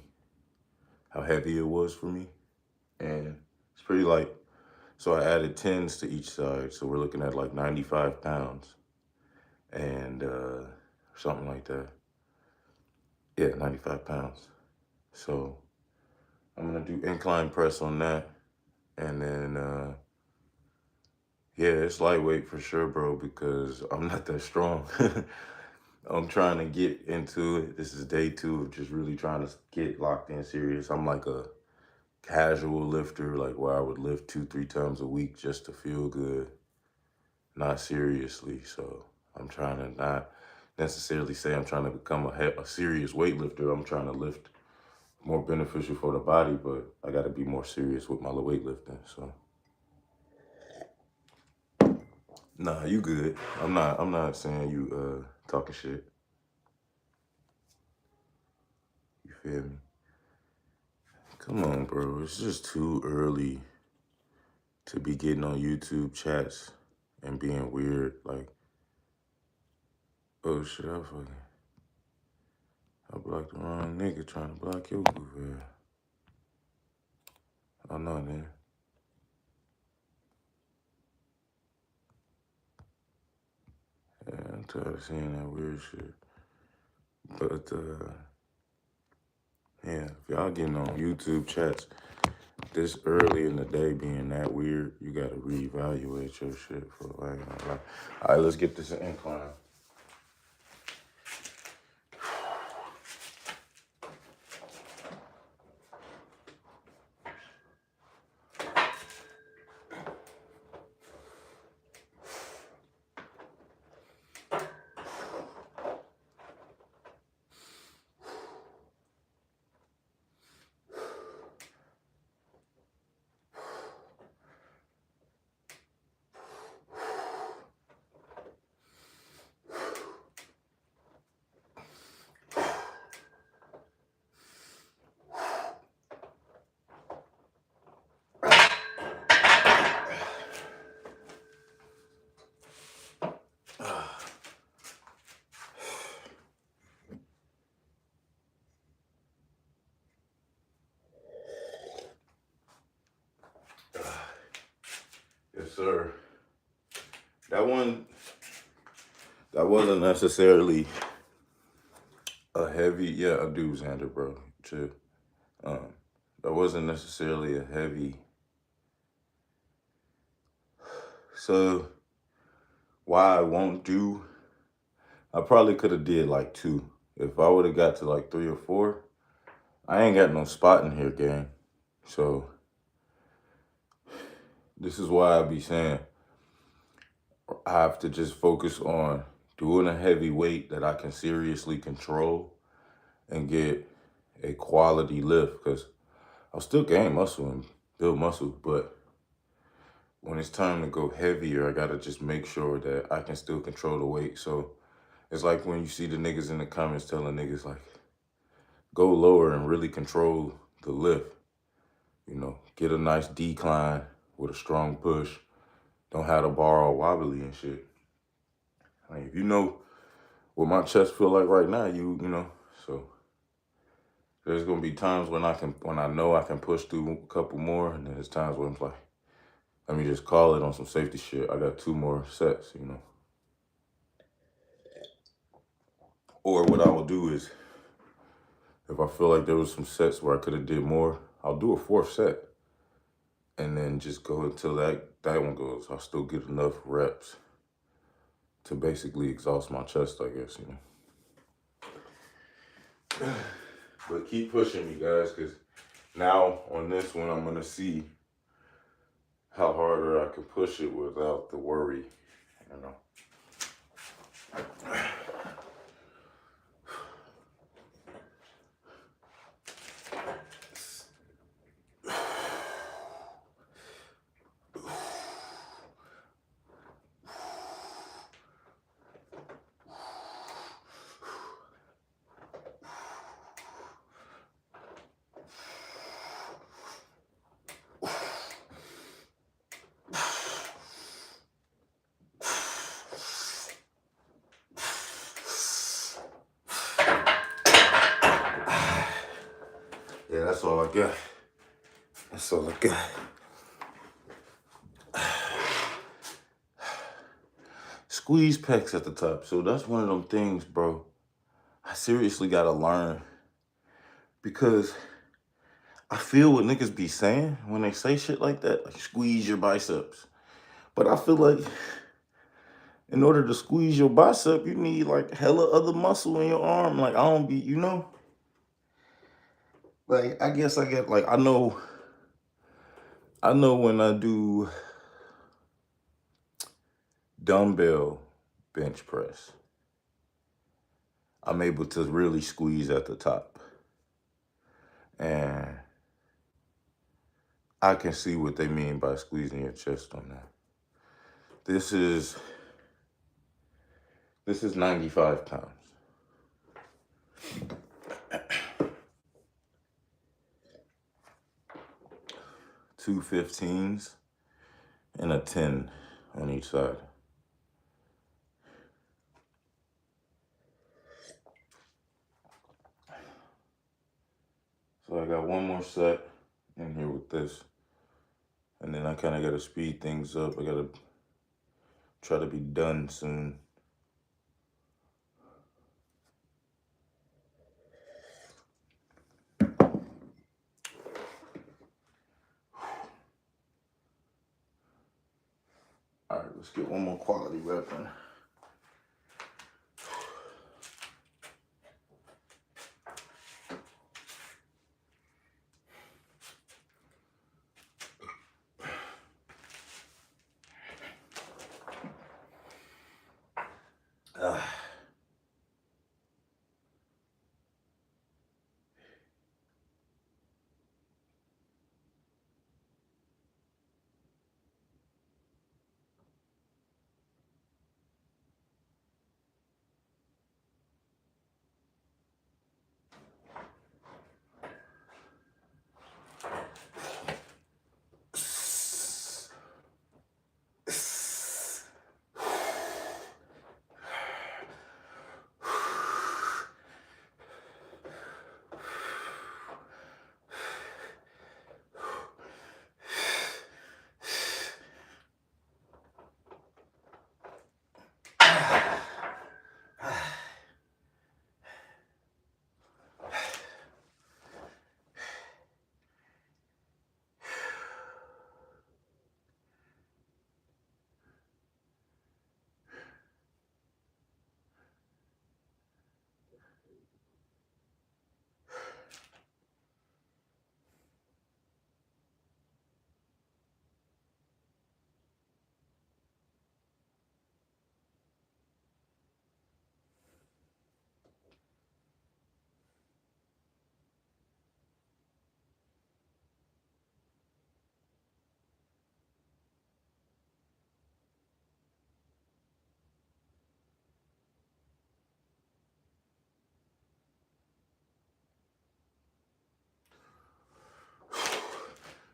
how heavy it was for me. And it's pretty light. So I added 10s to each side. So we're looking at like 95 pounds. And something like that. Yeah, 95 pounds. So I'm gonna do incline press on that. And then, yeah, it's lightweight for sure, bro, because I'm not that strong. I'm trying to get into it. This is day 2 of just really trying to get locked in serious. I'm like a casual lifter, like where I would lift 2-3 times a week just to feel good, not seriously. So I'm trying to not necessarily say I'm trying to become a serious weightlifter. I'm trying to lift more beneficial for the body, but I got to be more serious with my weightlifting. So, nah, you good. I'm not saying you talking shit. You feel me? Come on, bro. It's just too early to be getting on YouTube chats and being weird. Like, oh shit, I blocked the wrong nigga trying to block your goof ass. Oh no, man. Yeah, I'm tired of seeing that weird shit. But yeah, if y'all getting on YouTube chats this early in the day being that weird, you gotta reevaluate your shit for like. All right, let's get this incline. Yes, sir. That wasn't necessarily a heavy. Yeah, I do, Xander, bro. Chill. Um, that wasn't necessarily a heavy. So why I won't do? I probably could have did like 2. If I would have got to like 3 or 4, I ain't got no spot in here, gang. So this is why I be saying I have to just focus on doing a heavy weight that I can seriously control and get a quality lift, because I'll still gain muscle and build muscle, but when it's time to go heavier, I gotta just make sure that I can still control the weight. So it's like when you see the niggas in the comments telling niggas like, go lower and really control the lift. You know, get a nice decline with a strong push. Don't have the bar all wobbly and shit. I mean, if you know what my chest feel like right now, you know. So there's gonna be times when I know I can push through a couple more, and then there's times when I'm like, let me just call it on some safety shit. I got 2 more sets, you know. Or what I will do is, if I feel like there was some sets where I could have did more, I'll do a 4th set. And then just go until that one goes. I'll still get enough reps to basically exhaust my chest, I guess, you know. But keep pushing me, guys, because now on this one, I'm going to see how harder I can push it without the worry, you know. Yeah, that's all I got. That's all I got. Squeeze pecs at the top. So that's one of them things, bro. I seriously gotta learn. Because I feel what niggas be saying when they say shit like that. Like, squeeze your biceps. But I feel like in order to squeeze your bicep, you need like hella other muscle in your arm. Like, I don't be, you know? Like, I guess I get, like, I know when I do dumbbell bench press, I'm able to really squeeze at the top. And I can see what they mean by squeezing your chest on that. This is 95 pounds. Two 15s and a 10 on each side. So I got one more set in here with this. And then I kind of got to speed things up. I got to try to be done soon. All right, let's get one more quality rep in.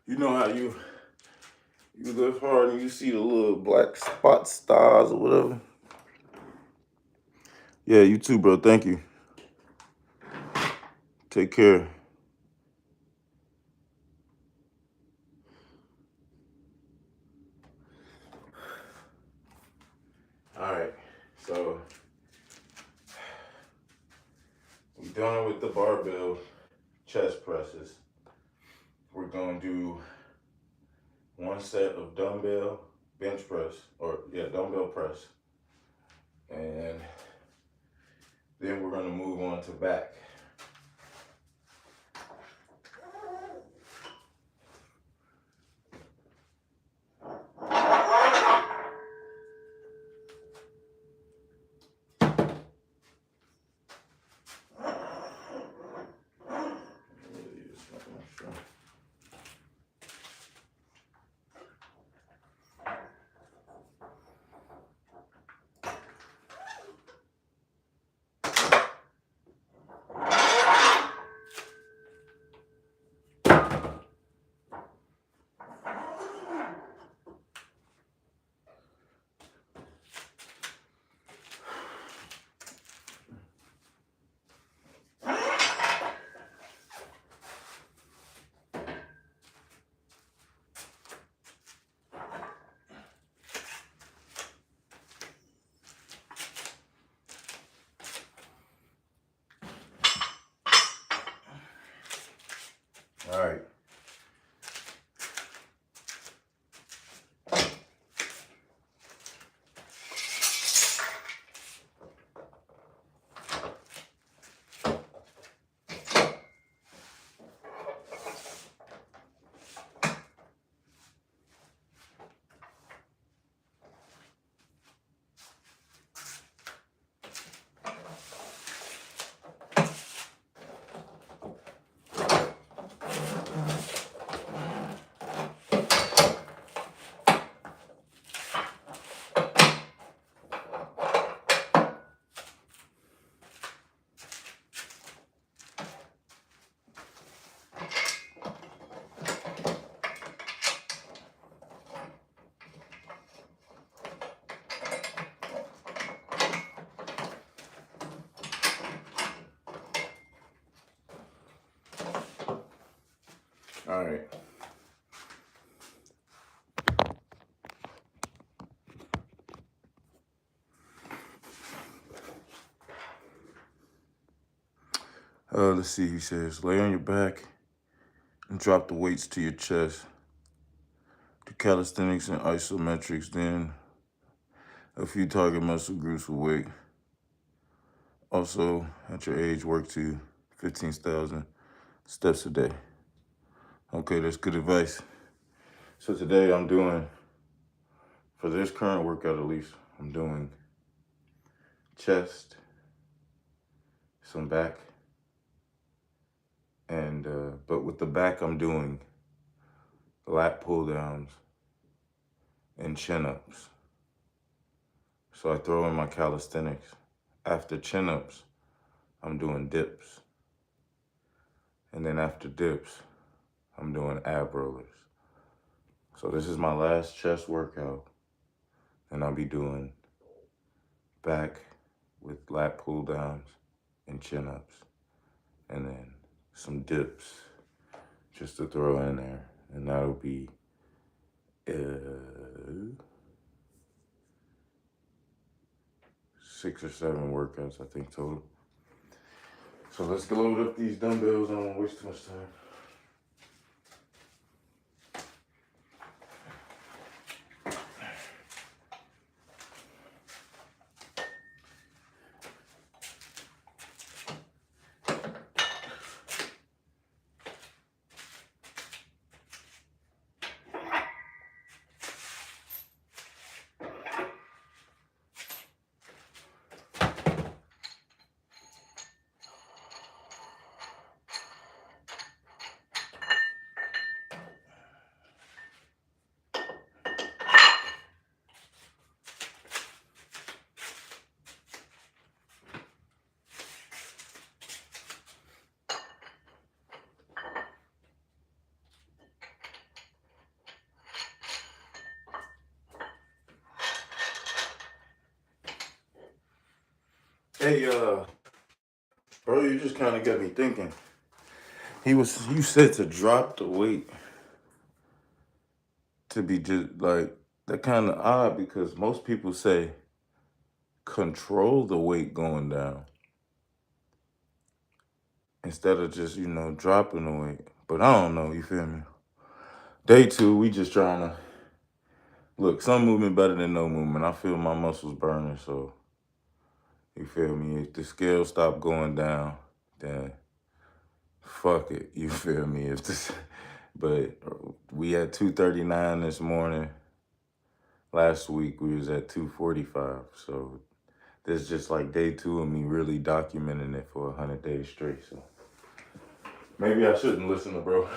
You know how you lift hard and you see the little black spot stars or whatever? Yeah, you too, bro. Thank you. Take care. done with the barbell chest presses. We're gonna do one set of dumbbell bench press, or yeah, dumbbell press. And then we're gonna move on to back. All right. All right. Let's see. He says, lay on your back and drop the weights to your chest. Do calisthenics and isometrics, then a few target muscle groups will weight. Also, at your age, work to 15,000 steps a day. Okay, that's good advice. So today I'm doing, for this current workout at least, I'm doing chest, some back, and but with the back I'm doing lat pull downs and chin ups. So I throw in my calisthenics. After chin ups, I'm doing dips. And then after dips, I'm doing ab rollers. So this is my last chest workout, and I'll be doing back with lat pull downs and chin ups, and then some dips just to throw in there. And that'll be 6 or 7 workouts, I think, total. So let's load up these dumbbells. I don't want to waste too much time. Hey, bro, you just kind of got me thinking. You said to drop the weight, to be just like, that kind of odd, because most people say control the weight going down. instead of just, dropping the weight. But I don't know, you feel me? Day two, we just trying to look, some movement better than no movement. I feel my muscles burning, so you feel me? If the scale stop going down, then fuck it. You feel me? If this, but we had 239 this morning. Last week we was at 245. So this is just like day two of me really documenting it for 100 days straight. So maybe I shouldn't listen to bro.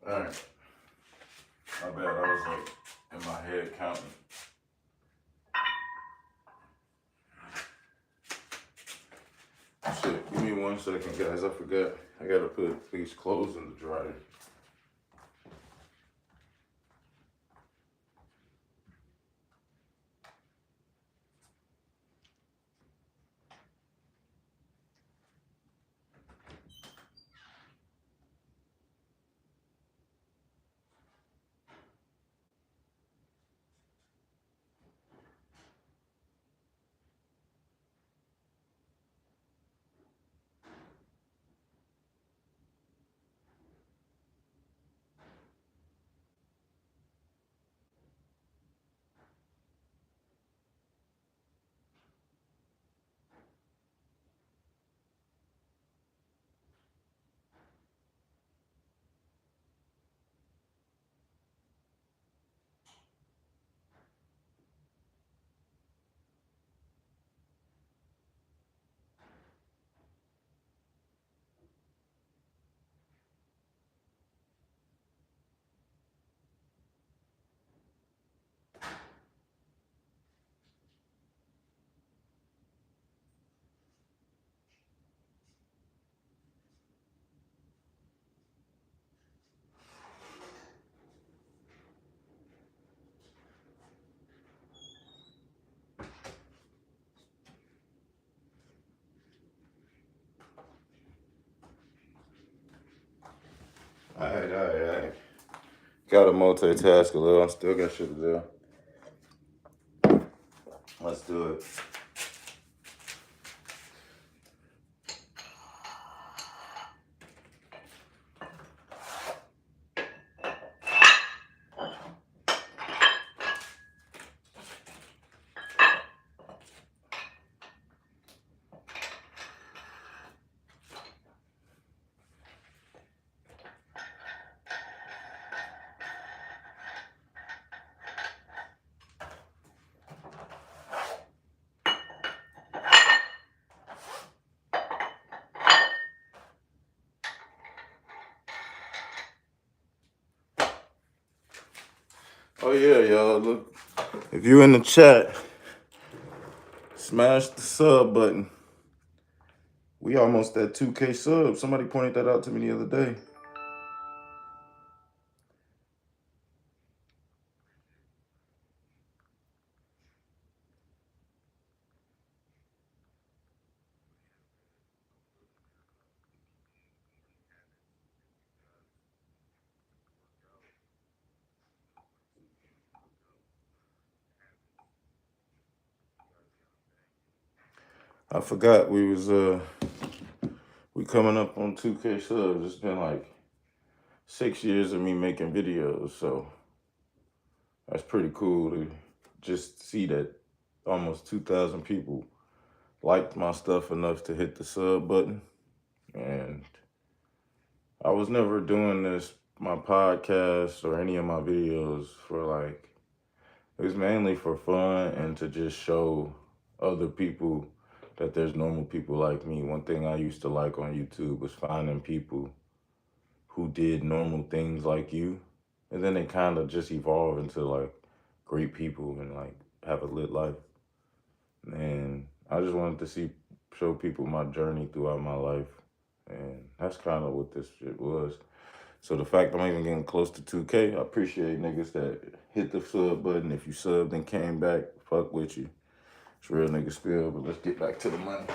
All right. My bad. I was like in my head counting. Shit, give me 1 second, guys. I forgot. I gotta put these clothes in the dryer. All right. Gotta multitask a little. I still got shit to do. Let's do it. Oh yeah, y'all. Look, if you in the chat, smash the sub button. We almost at 2K subs. Somebody pointed that out to me the other day. I forgot we coming up on 2K subs. It's been like 6 years of me making videos, so that's pretty cool to just see that almost 2,000 people liked my stuff enough to hit the sub button. And I was never doing my podcast or any of my videos for like, it was mainly for fun and to just show other people that there's normal people like me. One thing I used to like on YouTube was finding people who did normal things like you, and then they kind of just evolve into like great people and like have a lit life. And I just wanted to show people my journey throughout my life, and that's kind of what this shit was. So the fact I'm even getting close to 2K, I appreciate niggas that hit the sub button. If you subbed and came back, fuck with you. It's real nigga spill, but let's get back to the money.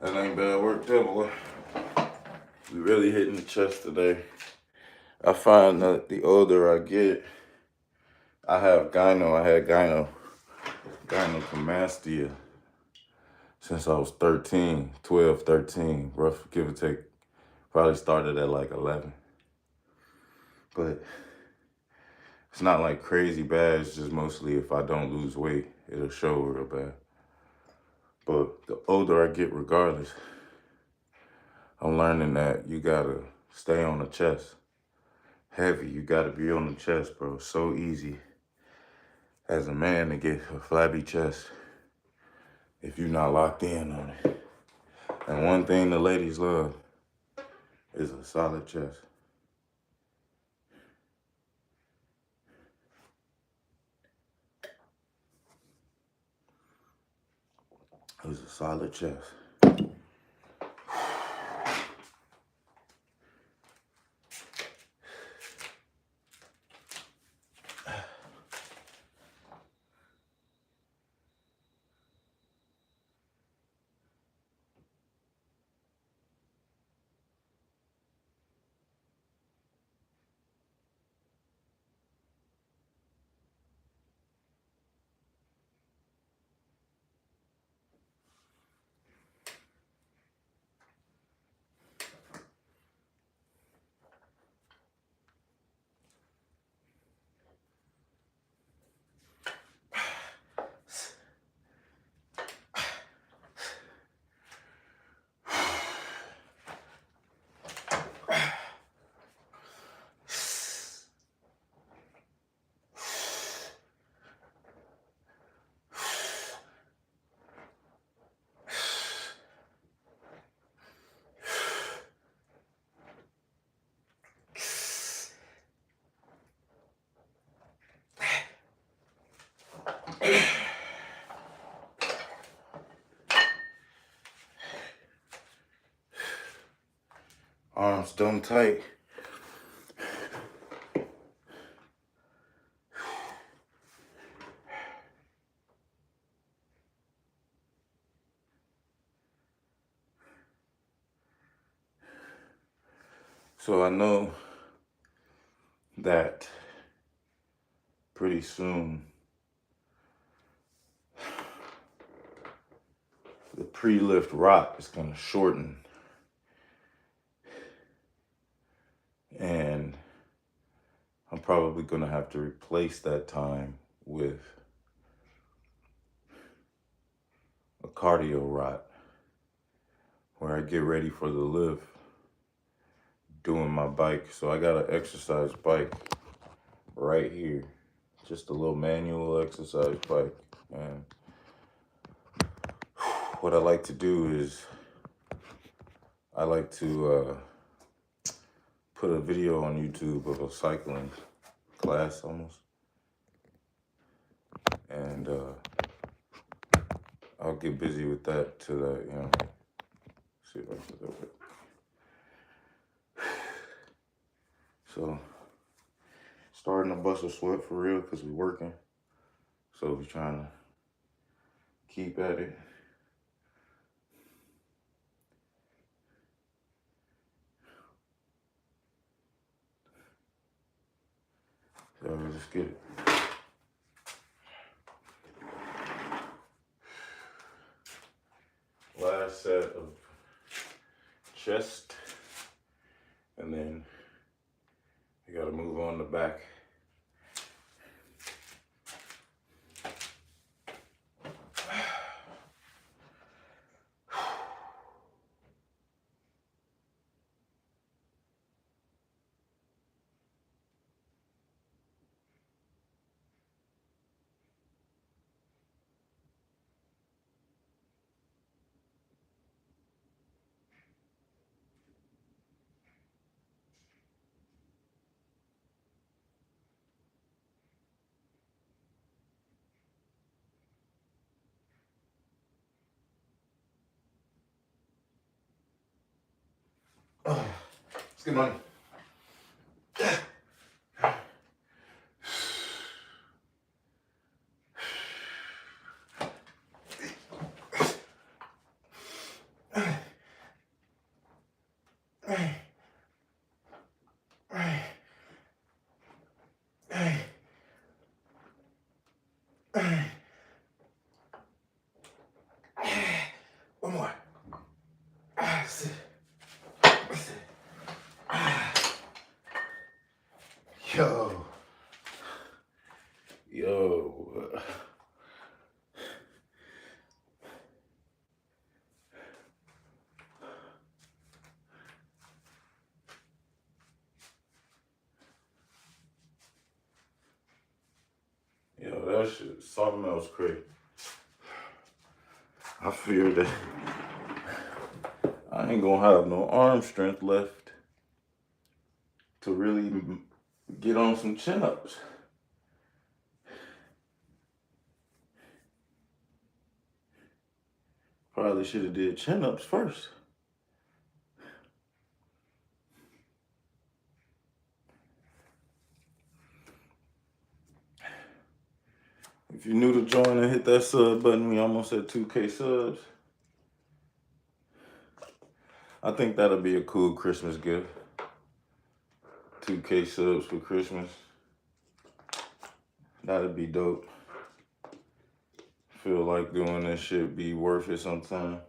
That ain't bad work there, boy. We really hitting the chest today. I find that the older I get, I had gynecomastia since I was 13, 12, 13, rough, give or take. Probably started at like 11. But it's not like crazy bad, it's just mostly if I don't lose weight, it'll show real bad. But the older I get, regardless, I'm learning that you gotta stay on the chest. Heavy, you gotta be on the chest, bro. It's so easy as a man to get a flabby chest if you're not locked in on it. And one thing the ladies love is a solid chest. It's a solid chest. Arms done tight. So I know that pretty soon the pre-lift rock is gonna shorten. And I'm probably gonna have to replace that time with a cardio rot where I get ready for the lift doing my bike. So I got an exercise bike right here, just a little manual exercise bike. And what I like to do is I like to put a video on YouTube of a cycling class almost. And I'll get busy with that till that, you know, see if I can do it. So, starting to bust a sweat for real because we're working. So we're trying to keep at it. Let's get it. Last set of chest, and then you gotta move on the back. Let's get money. One more. Sit. Sit. Yo. Yo, that shit, something else crazy. I fear that I ain't gonna have no arm strength left to really get on some chin-ups. Probably should have did chin-ups first. If you're new to join and hit that sub button, we almost at 2K subs. I think that'll be a cool Christmas gift. 2K subs for Christmas. That'd be dope. Feel like doing this shit be worth it sometime.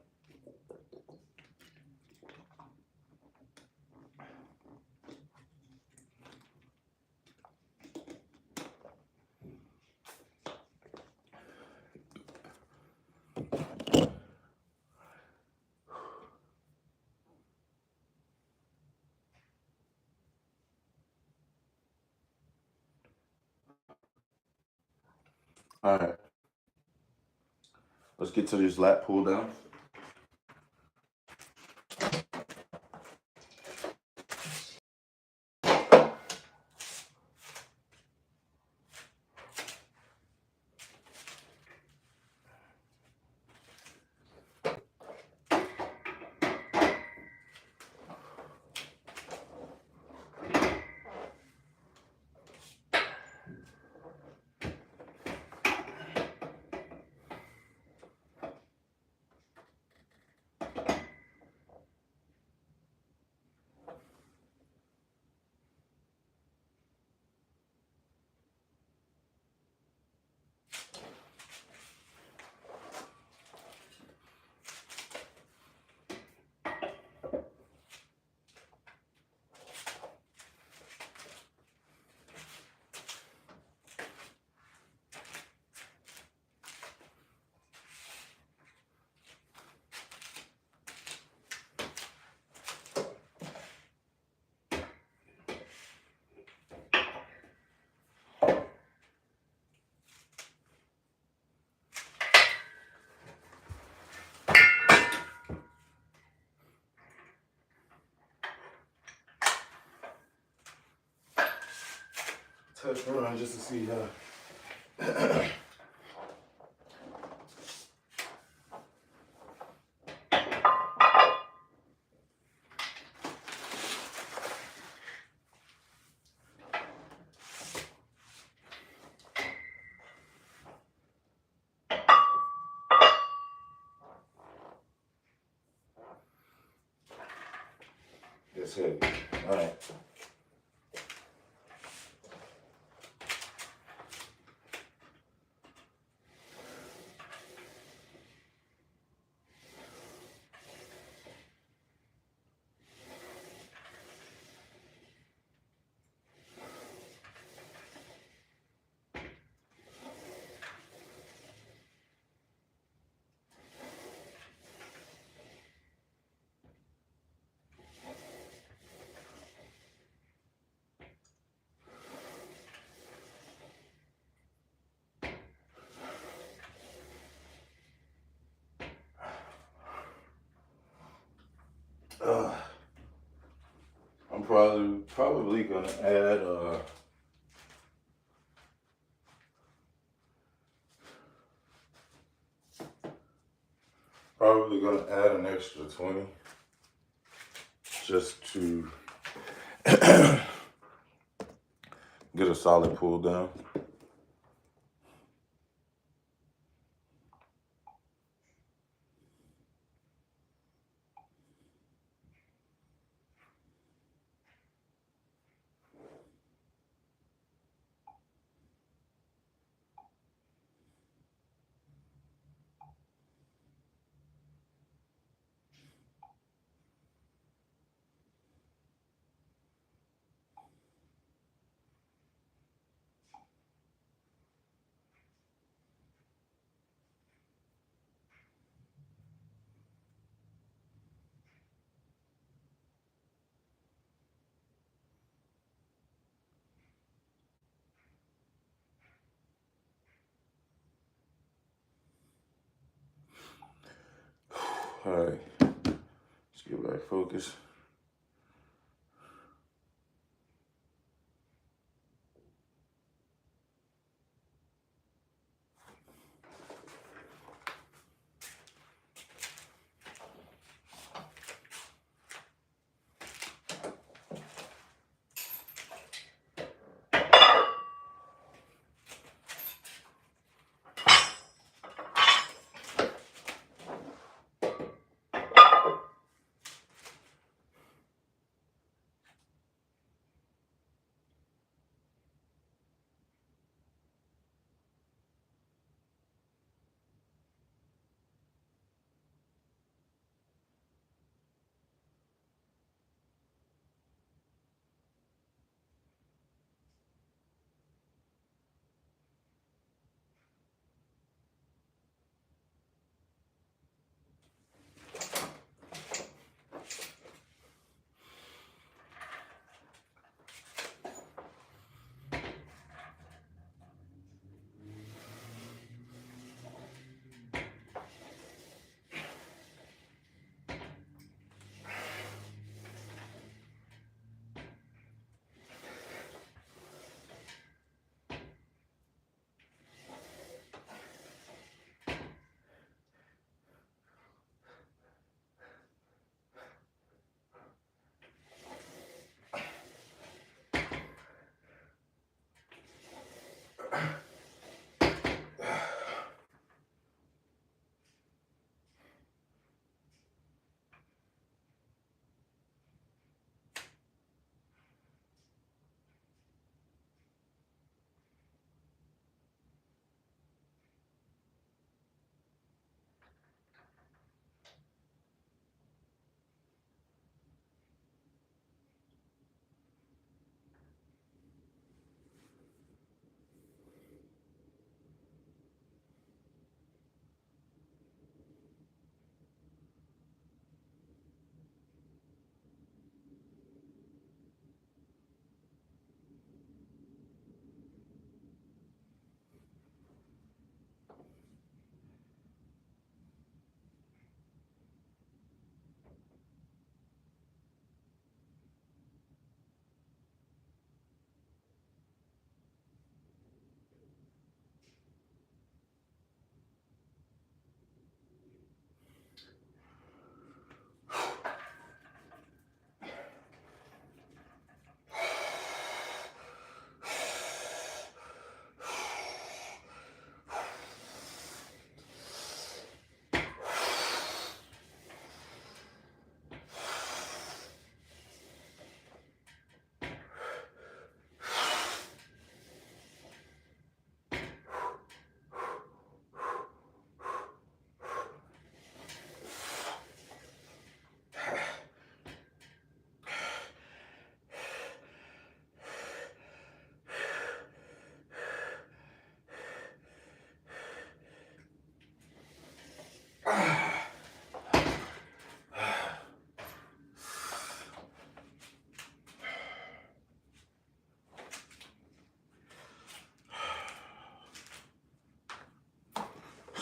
All right. Let's get to this lat pull down. Touch around just to see how. That's heavy. All right. I'm probably gonna add an extra 20 just to get a solid pull down. All right, let's get back focused.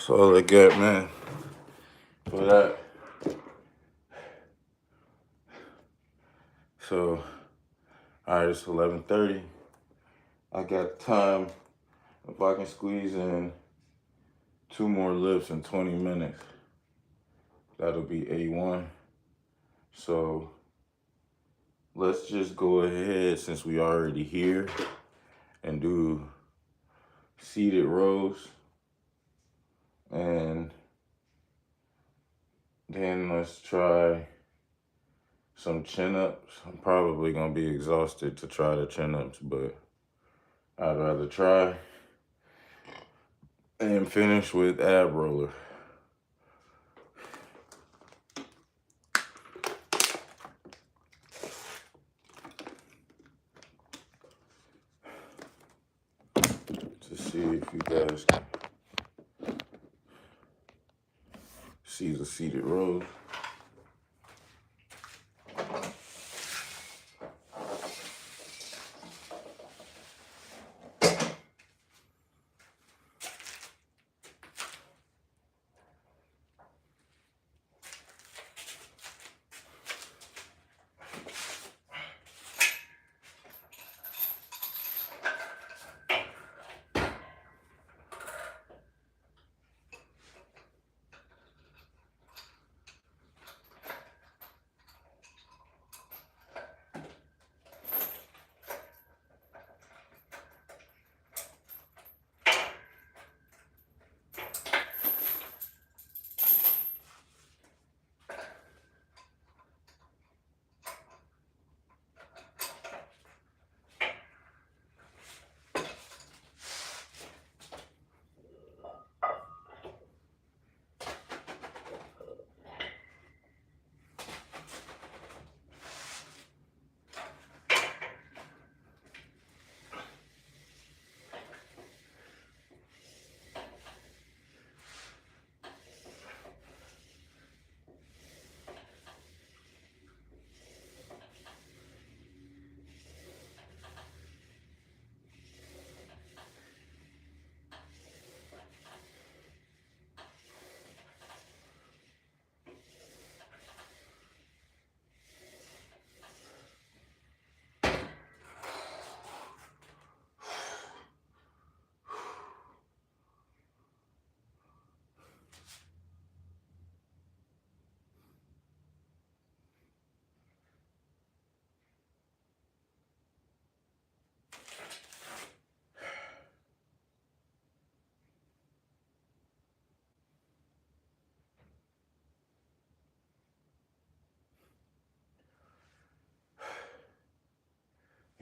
That's all I got, man, for that. So All right, it's 11:30. I got time. If I can squeeze in 2 more lifts in 20 minutes, that'll be A1. So let's just go ahead, since we already here, and do seated rows. And then let's try some chin-ups. I'm probably gonna be exhausted to try the chin-ups, but I'd rather try. And finish with ab roller. To see if you guys can see the seated rows.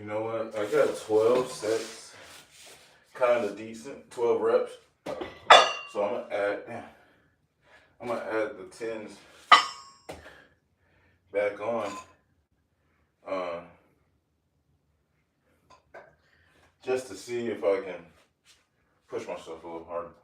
You know what? I got 12 sets, kind of decent, 12 reps. So I'm gonna add the tens back on, uh, just to see if I can push myself a little harder.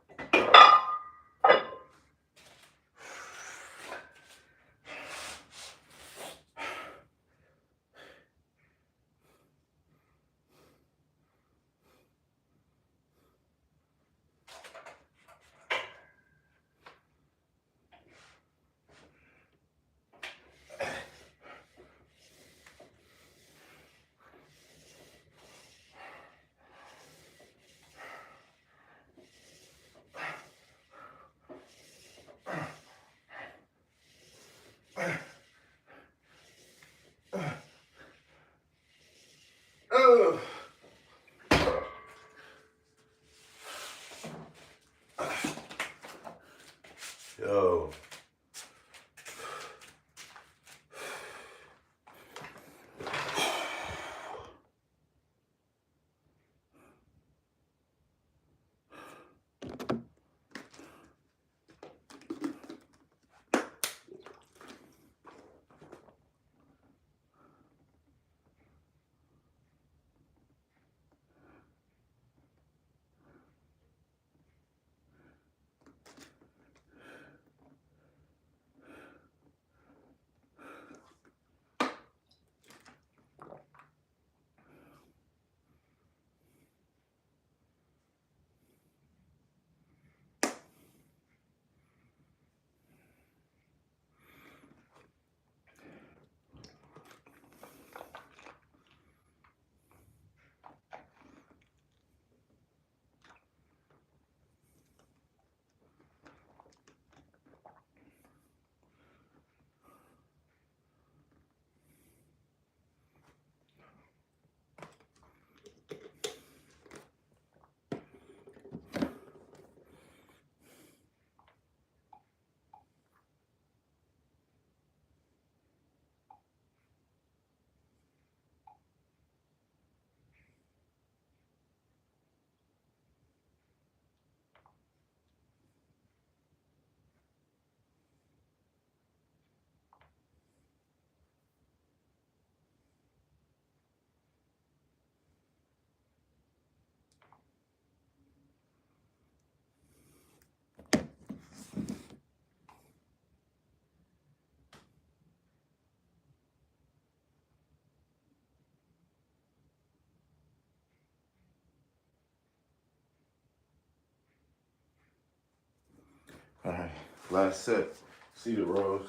All right, last set. See the rows.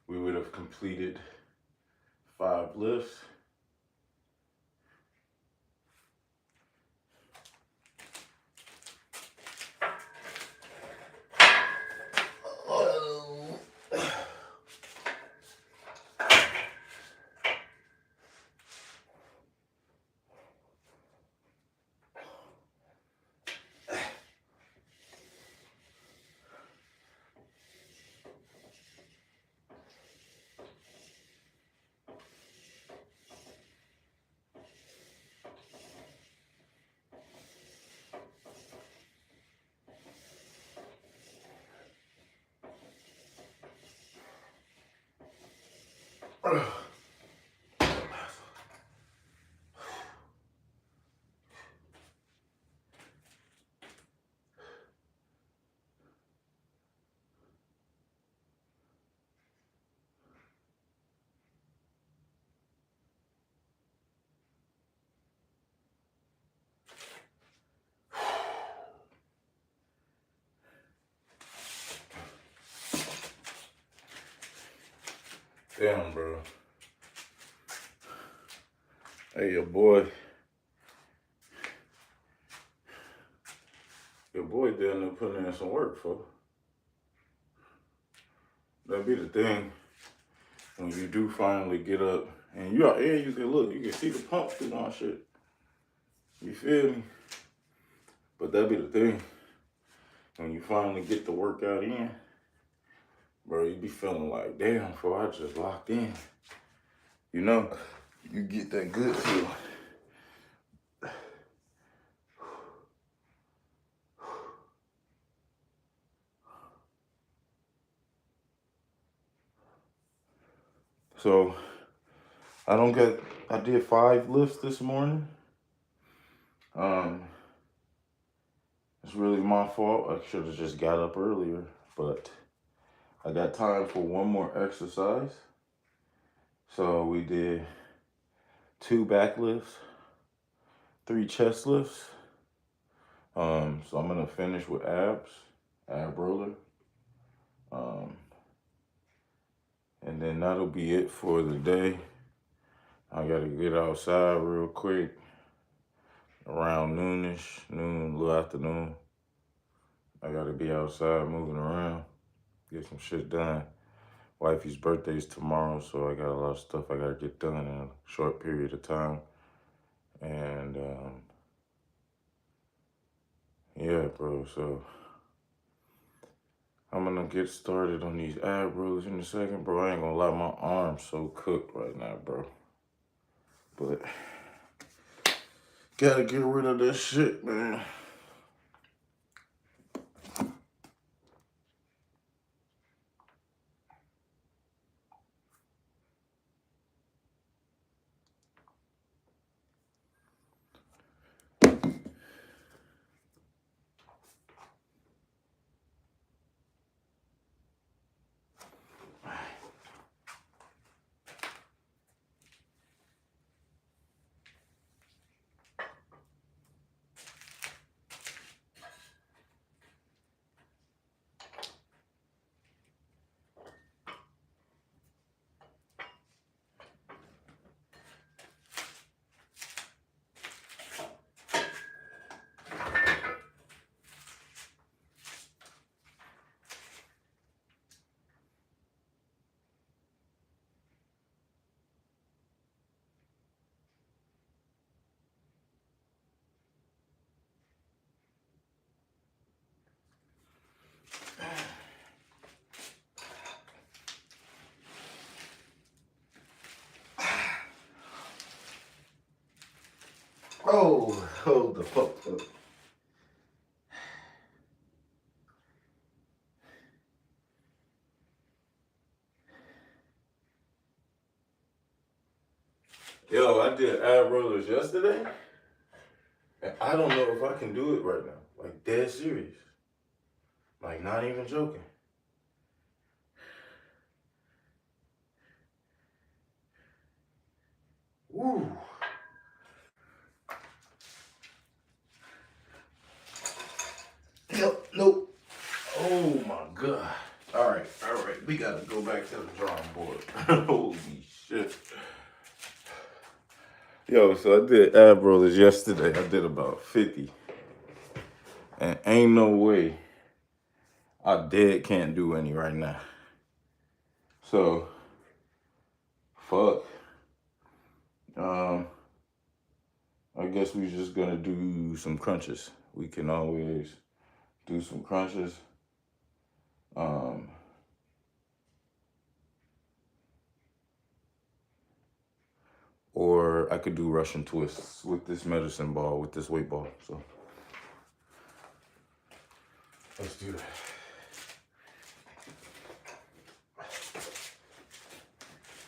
We would have completed 5 lifts. Damn, bro. Hey, your boy down there putting in some work, for. That'd be the thing when you do finally get up and you out here. You can look, you can see the pump through my shit. You feel me? But that'd be the thing when you finally get the workout in, bro. You be feeling like, damn, bro, I just locked in. You know, you get that good feeling. So I did 5 lifts this morning. It's really my fault. I should have just got up earlier, but I got time for one more exercise. So we did 2 back lifts, 3 chest lifts. So I'm gonna finish with ab roller. And then that'll be it for the day. I gotta get outside real quick around noon, little afternoon. I gotta be outside moving around, get some shit done. Wifey's birthday is tomorrow, so I got a lot of stuff I gotta get done in a short period of time. And yeah, bro, so I'm gonna get started on these ab rollers in a second, bro. I ain't gonna lie, my arm's so cooked right now, bro. But gotta get rid of that shit, man. Oh, hold the fuck up. Yo, I did ab rollers yesterday, and I don't know if I can do it right now. Like, dead serious. Like, not even joking. Woo. We gotta go back to the drawing board. Holy shit. Yo, so I did ab rollers yesterday. I did about 50. And ain't no way I can't do any right now. So, fuck. I guess we just gonna do some crunches. We can always do some crunches. Or I could do Russian twists with this medicine ball, with this weight ball. So let's do that.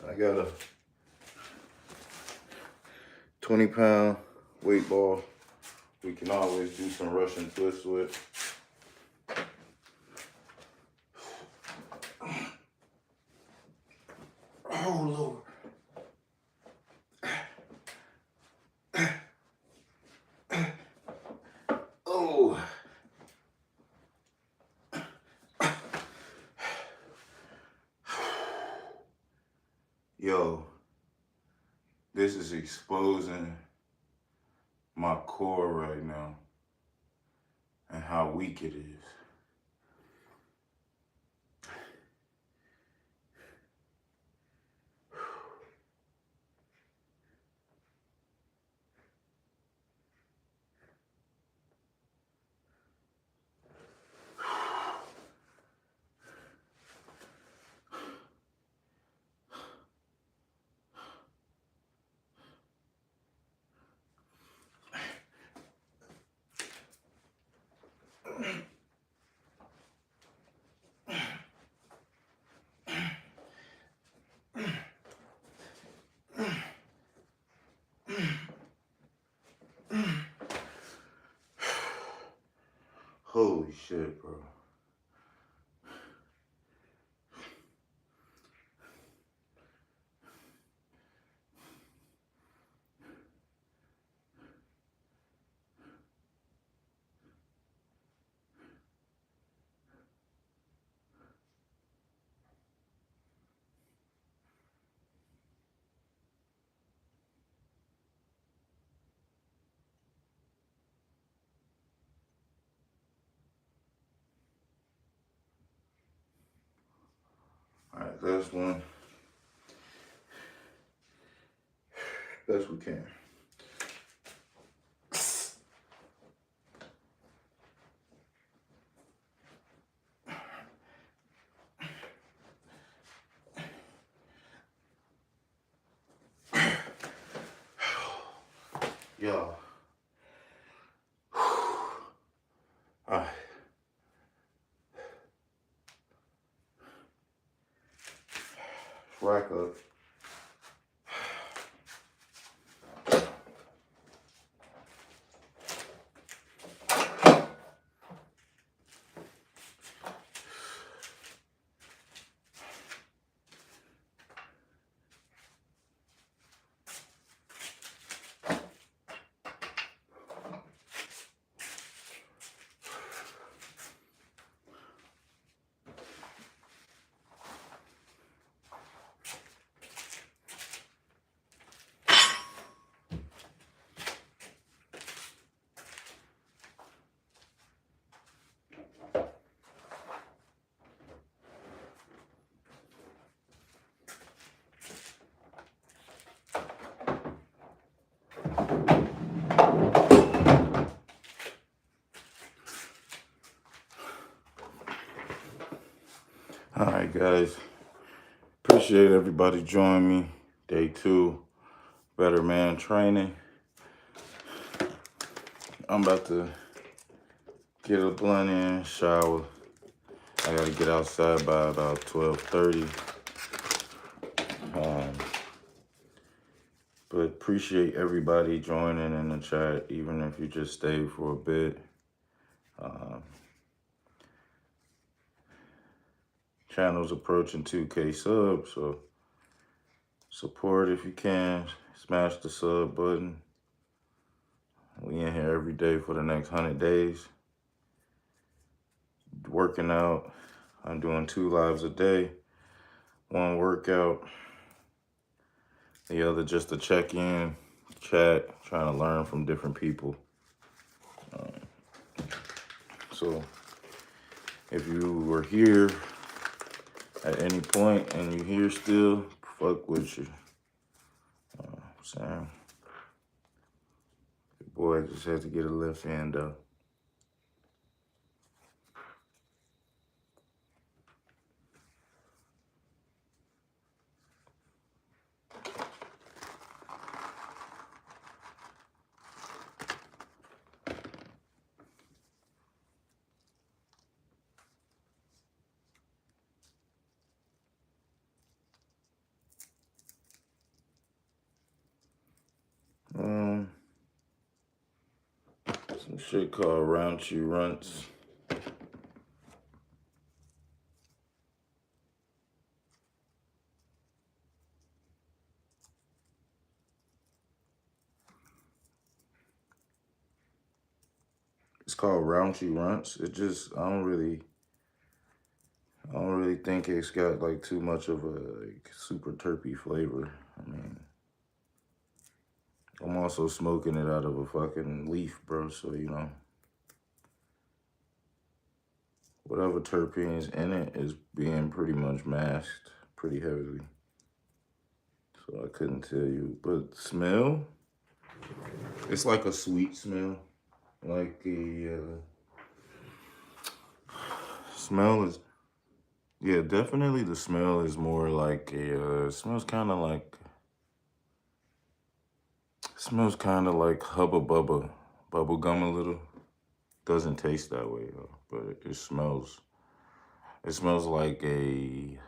I got a 20-pound weight ball. We can always do some Russian twists with. Oh, Lord. Oh. Yo, this is exposing my core right now and how weak it is. Holy shit, bro. All right, last one. Best we can. Y'all. All right. Rack up. All right, guys. Appreciate everybody joining me. Day 2, Better Man Training. I'm about to get a blunt in, shower. I gotta get outside by about 12:30. But appreciate everybody joining in the chat, even if you just stayed for a bit. Channel's approaching 2K subs, so support if you can. Smash the sub button. We in here every day for the next 100 days. Working out. I'm doing 2 lives a day. one workout, the other just to check in, chat, trying to learn from different people. So if you were here at any point and you here still, fuck with you. Sam, your boy just had to get a left hand up. Some shit called raunchy runts. It's called raunchy runts. It just I don't really think it's got like too much of a like super terpy flavor. I mean, I'm also smoking it out of a fucking leaf, bro. So you know, whatever terpenes in it is being pretty much masked pretty heavily. So I couldn't tell you, but smell, it's like a sweet smell, like a smell is. Yeah, definitely the smell is more like a, smells kind of like Hubba Bubba, bubble gum a little. Doesn't taste that way though, but it smells like a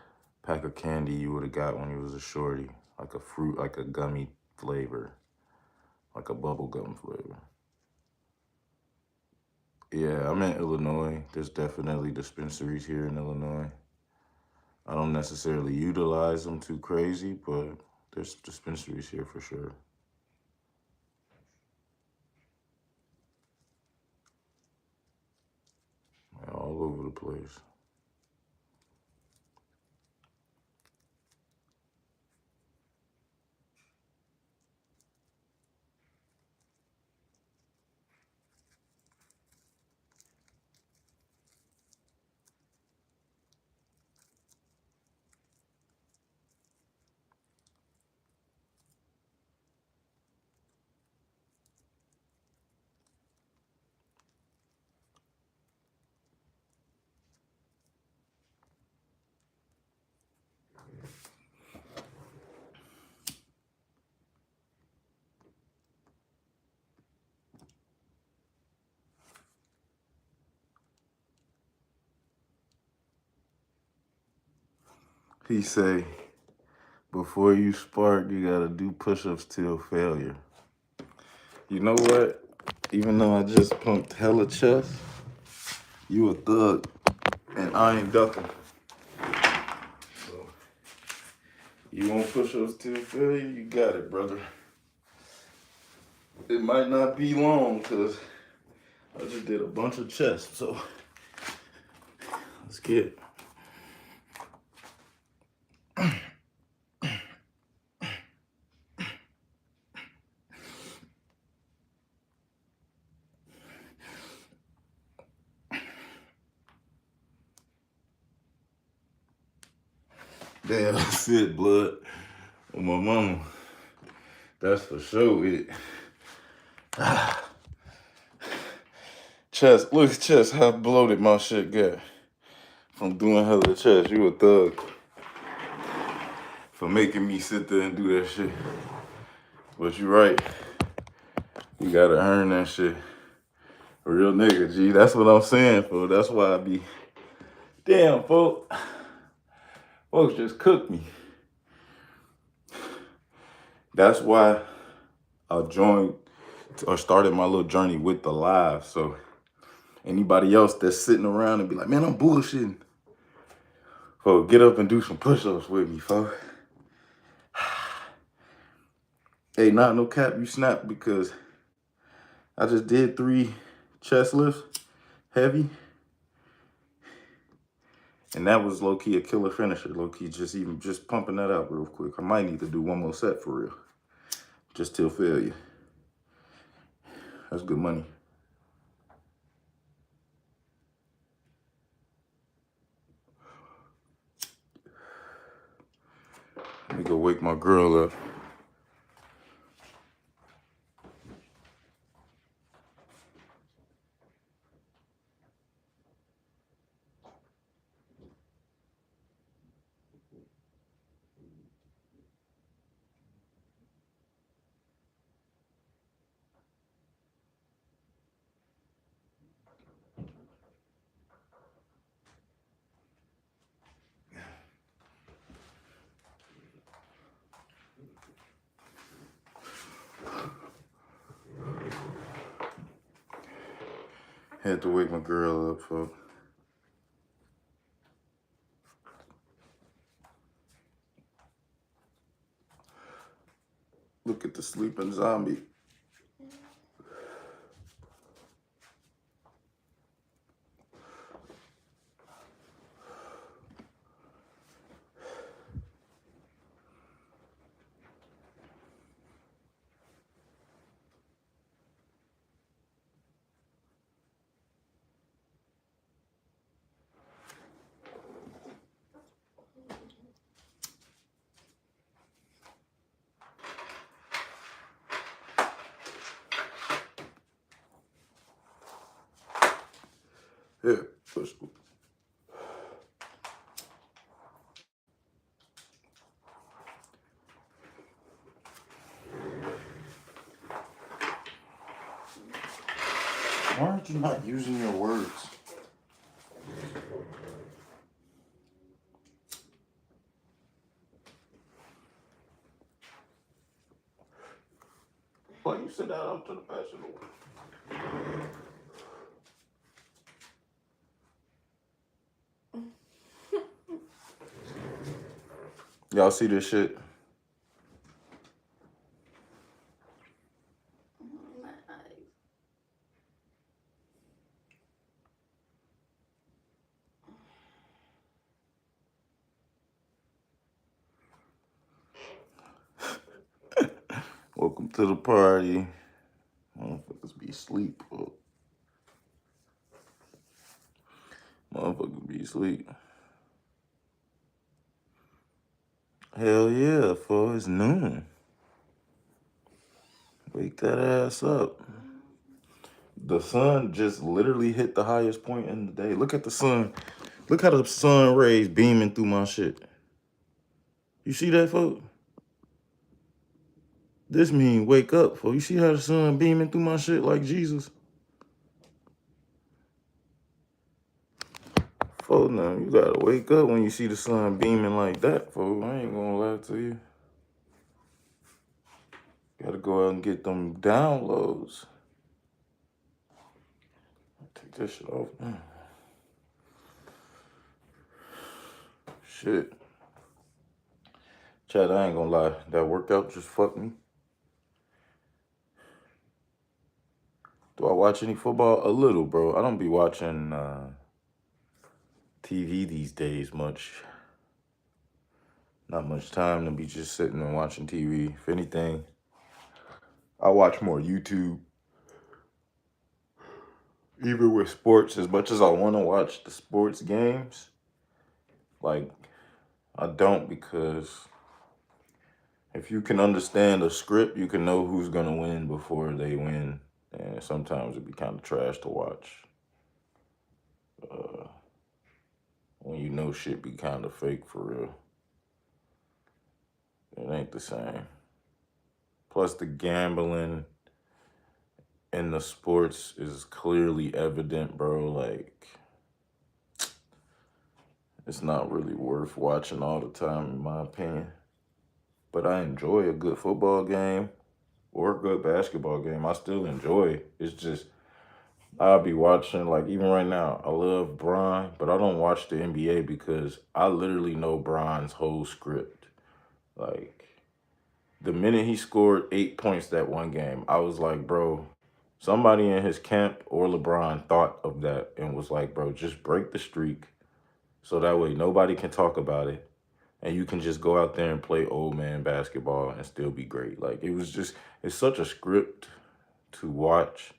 pack of candy you would have got when you was a shorty, like a fruit, like a gummy flavor, like a bubble gum flavor. Yeah, I'm in Illinois. There's definitely dispensaries here in Illinois. I don't necessarily utilize them too crazy, but there's dispensaries here for sure. All over the place. He say, before you spark, you gotta do push-ups till failure. You know what? Even though I just pumped hella chest, you a thug, and I ain't ducking. So, you want push-ups till failure? You got it, brother. It might not be long, because I just did a bunch of chest, so let's get it. Damn, that's it, blood. Oh, my mama. That's for sure it. Chest, look at chest, how bloated my shit got from doing hella chest. You a thug for making me sit there and do that shit. But you right. You gotta earn that shit. Real nigga, G. That's what I'm saying, folks. That's why I be. Damn, folks. Folks just cooked me. That's why I joined or started my little journey with the live. So anybody else that's sitting around and be like, man, I'm bullshitting. Folks, get up and do some push-ups with me, folks. Hey, not no cap, you snap, because I just did 3 chest lifts, heavy. And that was low key a killer finisher. Low key, just pumping that out real quick. I might need to do one more set for real, just till failure. That's good money. Let me go wake my girl up. Had to wake my girl up, folks. Look at the sleeping zombie. Here, push. Why aren't you not using your words? Why you sit down up to the vegetable? Y'all see this shit? My eyes. Welcome to the party. Motherfuckers be asleep, bro. Motherfuckers be asleep. Hell yeah, fool. It's noon. Wake that ass up. The sun just literally hit the highest point in the day. Look at the sun. Look how the sun rays beaming through my shit. You see that, folks? This mean wake up, folks. You see how the sun beaming through my shit like Jesus? Folks, now you gotta wake up when you see the sun beaming like that, folks. I ain't gonna lie to you. Gotta go out and get them downloads. Take this shit off. Shit. Chad, I ain't gonna lie. That workout just fucked me. Do I watch any football? A little, bro. I don't be watching TV these days much. Not much time to be just sitting and watching TV. If anything, I watch more YouTube. Even with sports, as much as I want to watch the sports games, like, I don't, because if you can understand a script, you can know who's going to win before they win. And sometimes it'd be kind of trash to watch. When you know shit be kind of fake for real. It ain't the same. Plus, the gambling in the sports is clearly evident, bro. Like, it's not really worth watching all the time, in my opinion. But I enjoy a good football game or a good basketball game. I still enjoy it. It's just, I'll be watching, like, even right now, I love Bron, but I don't watch the NBA because I literally know Bron's whole script. Like, the minute he scored 8 points that one game, I was like, bro, somebody in his camp or LeBron thought of that and was like, bro, just break the streak, So that way nobody can talk about it. And you can just go out there and play old man basketball and still be great. Like it's such a script to watch.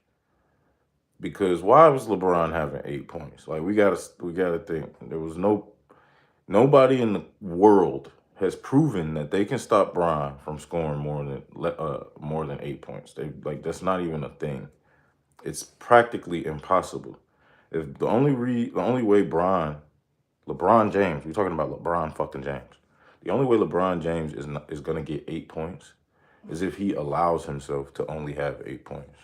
Because why was LeBron having 8 points? Like we gotta think. There was nobody in the world has proven that they can stop Bron from scoring more than 8 points. They like that's not even a thing. It's practically impossible. If the only way LeBron James, we're talking about LeBron fucking James. The only way LeBron James is gonna get 8 points is if he allows himself to only have 8 points.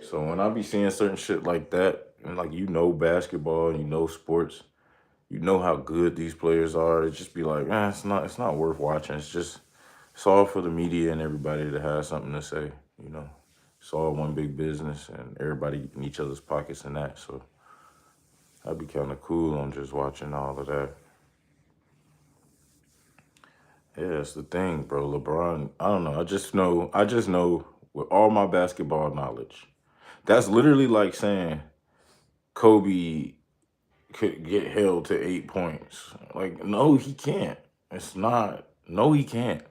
So when I be seeing certain shit like that, and like basketball and sports, you know how good these players are. It just be like, it's not worth watching. It's all for the media and everybody to have something to say. You know, it's all one big business, and everybody in each other's pockets and that. So I'd be kind of cool on just watching all of that. Yeah, it's the thing, bro. LeBron, I don't know. I just know with all my basketball knowledge, that's literally like saying Kobe could get held to 8 points. Like, no, he can't. It's not. No, he can't.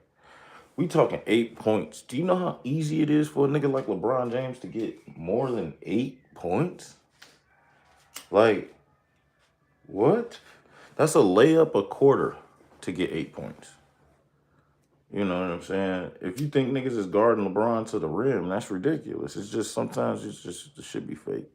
We talking 8 points. Do you know how easy it is for a nigga like LeBron James to get more than 8 points? Like, what? That's a layup a quarter to get 8 points. You know what I'm saying? If you think niggas is guarding LeBron to the rim, that's ridiculous. It's just sometimes it should be fake.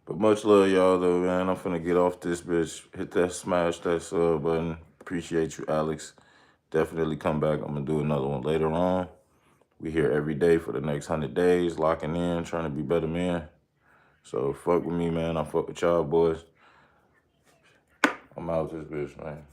But much love, y'all, though, man. I'm finna get off this bitch. Hit that smash that sub button. Appreciate you, Alex. Definitely come back. I'm gonna do another one later on. We here every day for the next 100 days, locking in, trying to be better men. So fuck with me, man. I fuck with y'all, boys. I'm out this bitch, man.